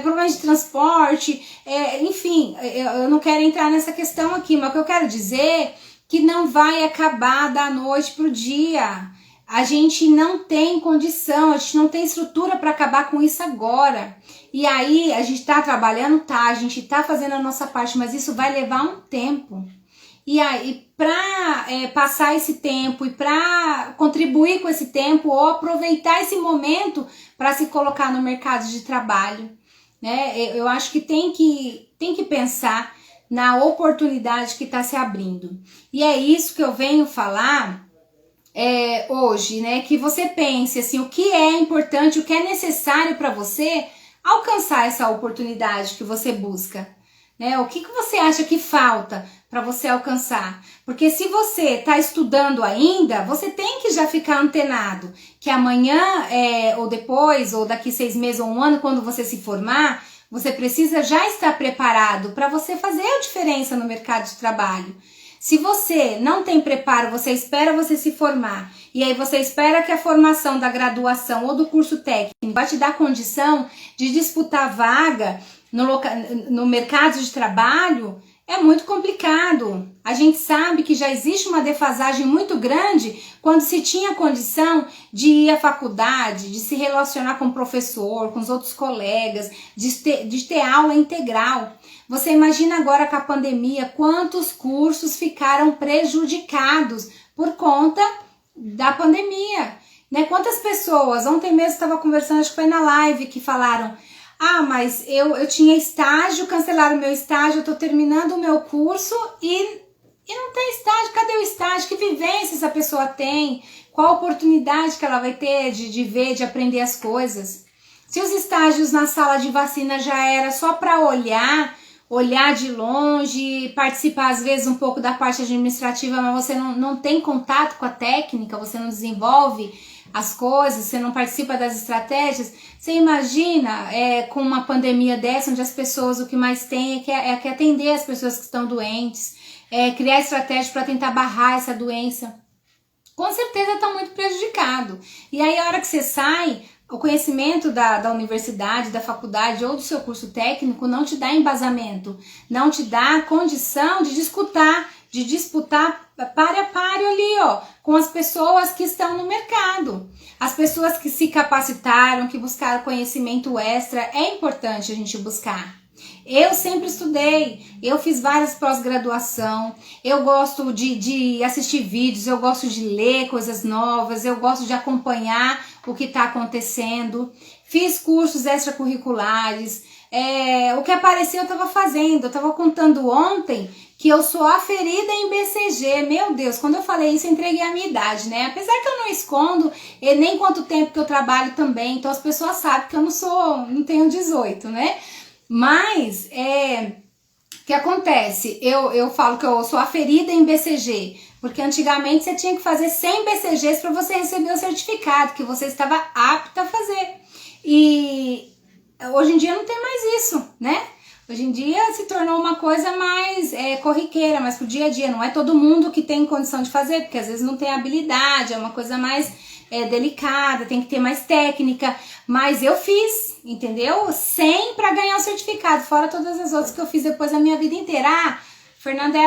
Problemas de transporte, enfim, eu não quero entrar nessa questão aqui, mas o que eu quero dizer é que não vai acabar da noite pro dia. A gente não tem condição, a gente não tem estrutura para acabar com isso agora. E aí, a gente tá trabalhando, a gente tá fazendo a nossa parte, mas isso vai levar um tempo. E aí, para passar esse tempo e para contribuir com esse tempo, ou aproveitar esse momento para se colocar no mercado de trabalho, né? Eu acho que tem que pensar na oportunidade que está se abrindo. E é isso que eu venho falar hoje, né? Que você pense assim, o que é importante, o que é necessário para você alcançar essa oportunidade que você busca, né? O que você acha que falta para você alcançar? Porque se você está estudando ainda, você tem que já ficar antenado que amanhã, ou depois, ou daqui 6 meses ou 1 ano, quando você se formar, você precisa já estar preparado para você fazer a diferença no mercado de trabalho. Se você não tem preparo, você espera você se formar, e aí você espera que a formação da graduação ou do curso técnico vai te dar condição de disputar vaga no mercado de trabalho, é muito complicado. A gente sabe que já existe uma defasagem muito grande quando se tinha condição de ir à faculdade, de se relacionar com o professor, com os outros colegas, de ter aula integral. Você imagina agora com a pandemia quantos cursos ficaram prejudicados por conta da pandemia, né? Quantas pessoas, ontem mesmo estava conversando, acho que foi na live, que falaram: mas eu tinha estágio, cancelaram meu estágio, eu tô terminando o meu curso e não tem estágio. Cadê o estágio? Que vivência essa pessoa tem? Qual a oportunidade que ela vai ter de ver, de aprender as coisas? Se os estágios na sala de vacina já era só para olhar de longe, participar às vezes um pouco da parte administrativa, mas você não tem contato com a técnica, você não desenvolve as coisas, você não participa das estratégias. Você imagina com uma pandemia dessa, onde as pessoas o que mais tem é que atender as pessoas que estão doentes, criar estratégias para tentar barrar essa doença. Com certeza está muito prejudicado. E aí a hora que você sai, O conhecimento da universidade, da faculdade ou do seu curso técnico não te dá embasamento, não te dá condição de disputar páreo a páreo ali, ó, com as pessoas que estão no mercado. As pessoas que se capacitaram, que buscaram conhecimento extra, é importante a gente buscar. Eu sempre estudei, eu fiz várias pós-graduação, eu gosto de assistir vídeos, eu gosto de ler coisas novas, eu gosto de acompanhar o que está acontecendo, fiz cursos extracurriculares, o que apareceu eu estava fazendo, eu estava contando ontem que eu sou aferida em BCG, meu Deus, quando eu falei isso eu entreguei a minha idade, né? Apesar que eu não escondo, e nem quanto tempo que eu trabalho também, então as pessoas sabem que eu não tenho 18, né? Mas, o que acontece? Eu falo que eu sou aferida em BCG, porque antigamente você tinha que fazer 100 BCGs para você receber o certificado que você estava apta a fazer. E hoje em dia não tem mais isso, né? Hoje em dia se tornou uma coisa mais corriqueira, mais pro dia a dia. Não é todo mundo que tem condição de fazer, porque às vezes não tem habilidade, é uma coisa mais delicada, tem que ter mais técnica. Mas eu fiz, entendeu? 100 para ganhar o certificado, fora todas as outras que eu fiz depois da minha vida inteira. Ah, Fernanda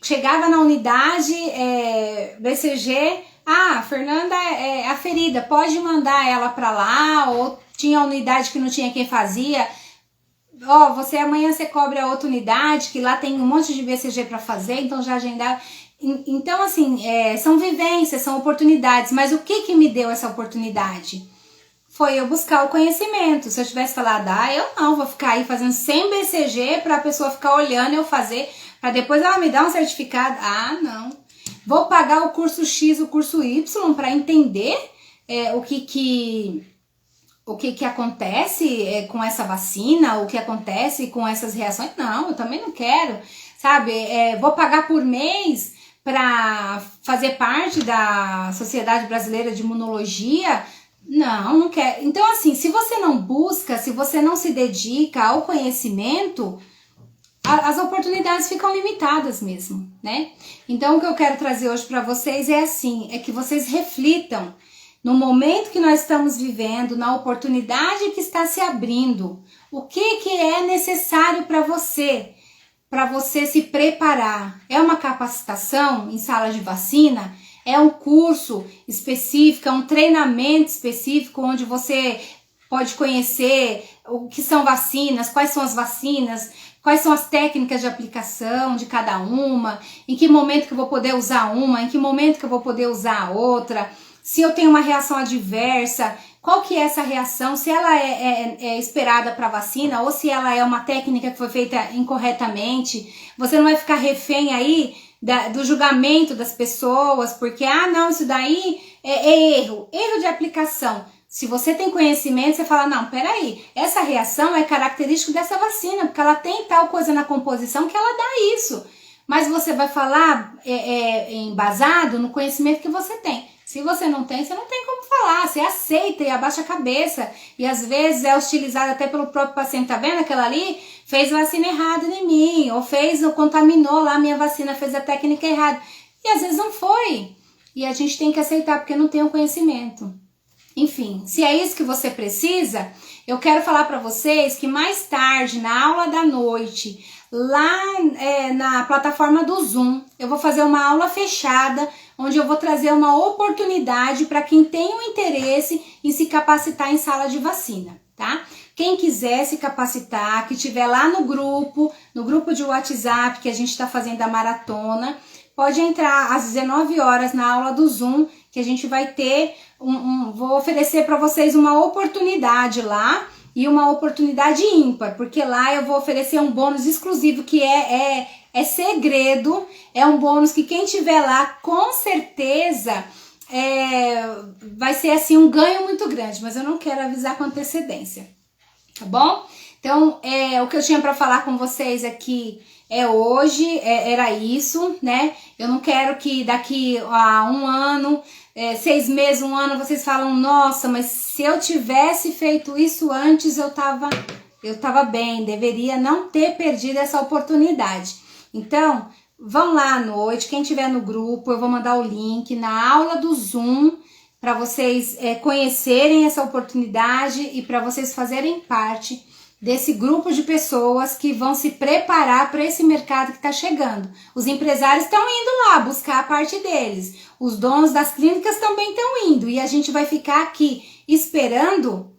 chegava na unidade BCG, Fernanda é aferida, pode mandar ela para lá, ou tinha unidade que não tinha quem fazia. Amanhã você cobre a outra unidade, que lá tem um monte de BCG para fazer, então já agendava. Então, assim, são vivências, são oportunidades, mas o que me deu essa oportunidade? Foi eu buscar o conhecimento. Se eu tivesse falado, eu não, vou ficar aí fazendo 100 BCG para a pessoa ficar olhando eu fazer, para depois ela me dar um certificado. Não. Vou pagar o curso X, o curso Y para entender o que acontece com essa vacina, o que acontece com essas reações. Não, eu também não quero, sabe? Vou pagar por mês para fazer parte da Sociedade Brasileira de Imunologia. Não quero. Então, assim, se você não busca, se você não se dedica ao conhecimento, as oportunidades ficam limitadas mesmo, né? Então, o que eu quero trazer hoje para vocês é que vocês reflitam no momento que nós estamos vivendo, na oportunidade que está se abrindo, o que é necessário para você se preparar. É uma capacitação em sala de vacina? É um curso específico, é um treinamento específico onde você pode conhecer o que são vacinas, quais são as vacinas, quais são as técnicas de aplicação de cada uma, em que momento que eu vou poder usar uma, em que momento que eu vou poder usar a outra, se eu tenho uma reação adversa, qual que é essa reação, se ela é esperada para vacina ou se ela é uma técnica que foi feita incorretamente. Você não vai ficar refém aí do julgamento das pessoas, porque, não, isso daí é erro de aplicação. Se você tem conhecimento, você fala, não, peraí, essa reação é característica dessa vacina, porque ela tem tal coisa na composição que ela dá isso. Mas você vai falar embasado no conhecimento que você tem. Se você não tem como falar, você aceita e abaixa a cabeça. E às vezes é hostilizado até pelo próprio paciente, tá vendo? Aquela ali fez vacina errada em mim, ou contaminou lá a minha vacina, fez a técnica errada. E às vezes não foi. E a gente tem que aceitar porque não tem o conhecimento. Enfim, se é isso que você precisa, eu quero falar para vocês que mais tarde, na aula da noite, lá na plataforma do Zoom, eu vou fazer uma aula fechada, onde eu vou trazer uma oportunidade para quem tem um interesse em se capacitar em sala de vacina, tá? Quem quiser se capacitar, que estiver lá no grupo de WhatsApp que a gente está fazendo a maratona, pode entrar às 19 horas na aula do Zoom, que a gente vai ter, vou oferecer para vocês uma oportunidade lá, e uma oportunidade ímpar, porque lá eu vou oferecer um bônus exclusivo que é segredo, é um bônus que quem tiver lá com certeza vai ser assim um ganho muito grande, mas eu não quero avisar com antecedência, tá bom? Então, o que eu tinha para falar com vocês aqui hoje, era isso, né? Eu não quero que daqui a um ano, 6 meses, um ano, vocês falam, nossa, mas se eu tivesse feito isso antes, eu tava bem, deveria não ter perdido essa oportunidade. Então, vão lá à noite, quem tiver no grupo, eu vou mandar o link na aula do Zoom, para vocês conhecerem essa oportunidade e para vocês fazerem parte desse grupo de pessoas que vão se preparar para esse mercado que está chegando. Os empresários estão indo lá buscar a parte deles, os donos das clínicas também estão indo, e a gente vai ficar aqui esperando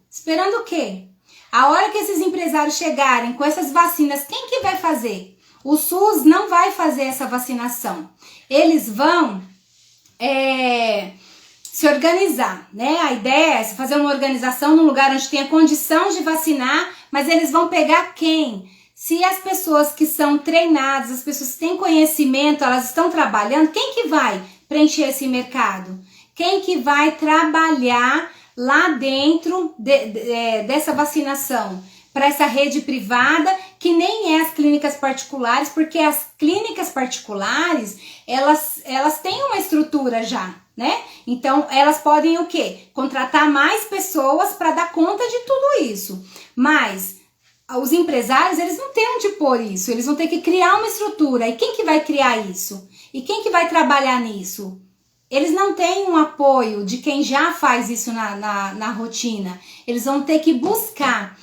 o quê? A hora que esses empresários chegarem com essas vacinas, quem que vai fazer? O SUS não vai fazer essa vacinação. Eles vão se organizar, né? A ideia é fazer uma organização num lugar onde tenha condição de vacinar, mas eles vão pegar quem? Se as pessoas que são treinadas, as pessoas que têm conhecimento, elas estão trabalhando, quem que vai preencher esse mercado? Quem que vai trabalhar lá dentro dessa vacinação? Para essa rede privada, que nem é as clínicas particulares, porque as clínicas particulares, elas têm uma estrutura já, né? Então, elas podem o quê? Contratar mais pessoas para dar conta de tudo isso. Mas os empresários, eles não têm onde pôr isso, eles vão ter que criar uma estrutura. E quem que vai criar isso? E quem que vai trabalhar nisso? Eles não têm um apoio de quem já faz isso na rotina. Eles vão ter que buscar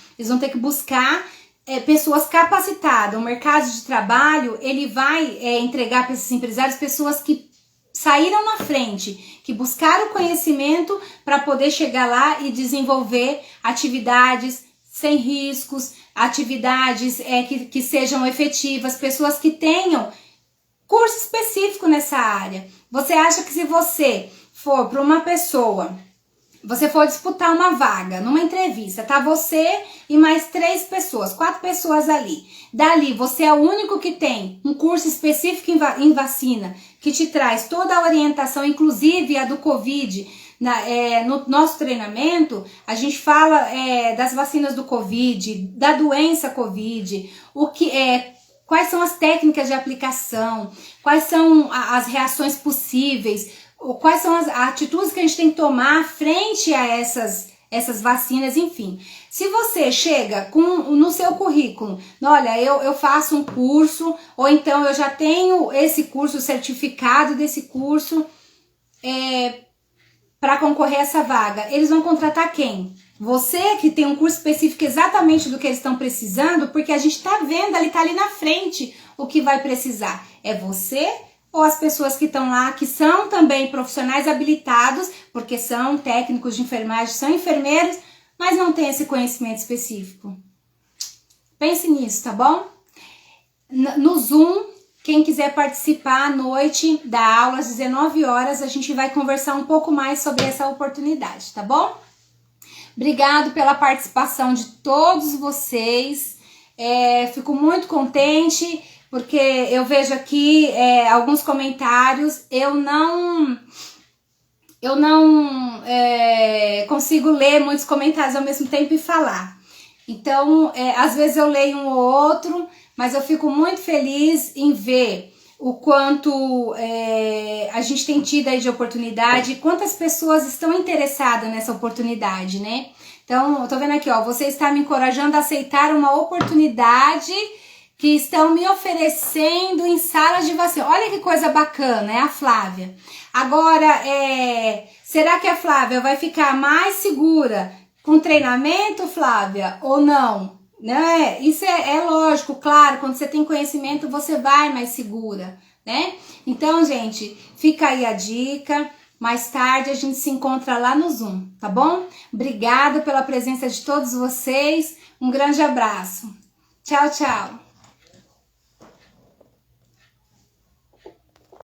pessoas capacitadas. O mercado de trabalho, ele vai entregar para esses empresários pessoas que saíram na frente, que buscaram conhecimento para poder chegar lá e desenvolver atividades sem riscos, atividades que sejam efetivas, pessoas que tenham curso específico nessa área. Você acha que se você for para uma pessoa, você for disputar uma vaga numa entrevista, tá você e mais 3 pessoas, 4 pessoas ali. Dali, você é o único que tem um curso específico em vacina, que te traz toda a orientação, inclusive a do Covid. No nosso treinamento, a gente fala das vacinas do Covid, da doença Covid, quais são as técnicas de aplicação, quais são as reações possíveis, quais são as atitudes que a gente tem que tomar frente a essas vacinas, enfim. Se você chega no seu currículo, olha, eu faço um curso, ou então eu já tenho esse curso, o certificado desse curso, para concorrer a essa vaga, eles vão contratar quem? Você que tem um curso específico exatamente do que eles estão precisando, porque a gente está vendo, ele está ali na frente o que vai precisar. É você ou as pessoas que estão lá, que são também profissionais habilitados, porque são técnicos de enfermagem, são enfermeiros, mas não têm esse conhecimento específico. Pense nisso, tá bom? No Zoom, quem quiser participar à noite da aula, às 19 horas, a gente vai conversar um pouco mais sobre essa oportunidade, tá bom? Obrigado pela participação de todos vocês. Fico muito contente porque eu vejo aqui alguns comentários. Eu não consigo ler muitos comentários ao mesmo tempo e falar. Então, às vezes eu leio um ou outro, mas eu fico muito feliz em ver o quanto a gente tem tido aí de oportunidade, quantas pessoas estão interessadas nessa oportunidade, né? Então, eu tô vendo aqui, ó, você está me encorajando a aceitar uma oportunidade que estão me oferecendo em salas de vacina. Olha que coisa bacana, é a Flávia. Agora, será que a Flávia vai ficar mais segura com treinamento, Flávia, ou não? Né? Isso é lógico, claro, quando você tem conhecimento você vai mais segura, né? Então, gente, fica aí a dica. Mais tarde a gente se encontra lá no Zoom, tá bom? Obrigada pela presença de todos vocês. Um grande abraço. Tchau, tchau.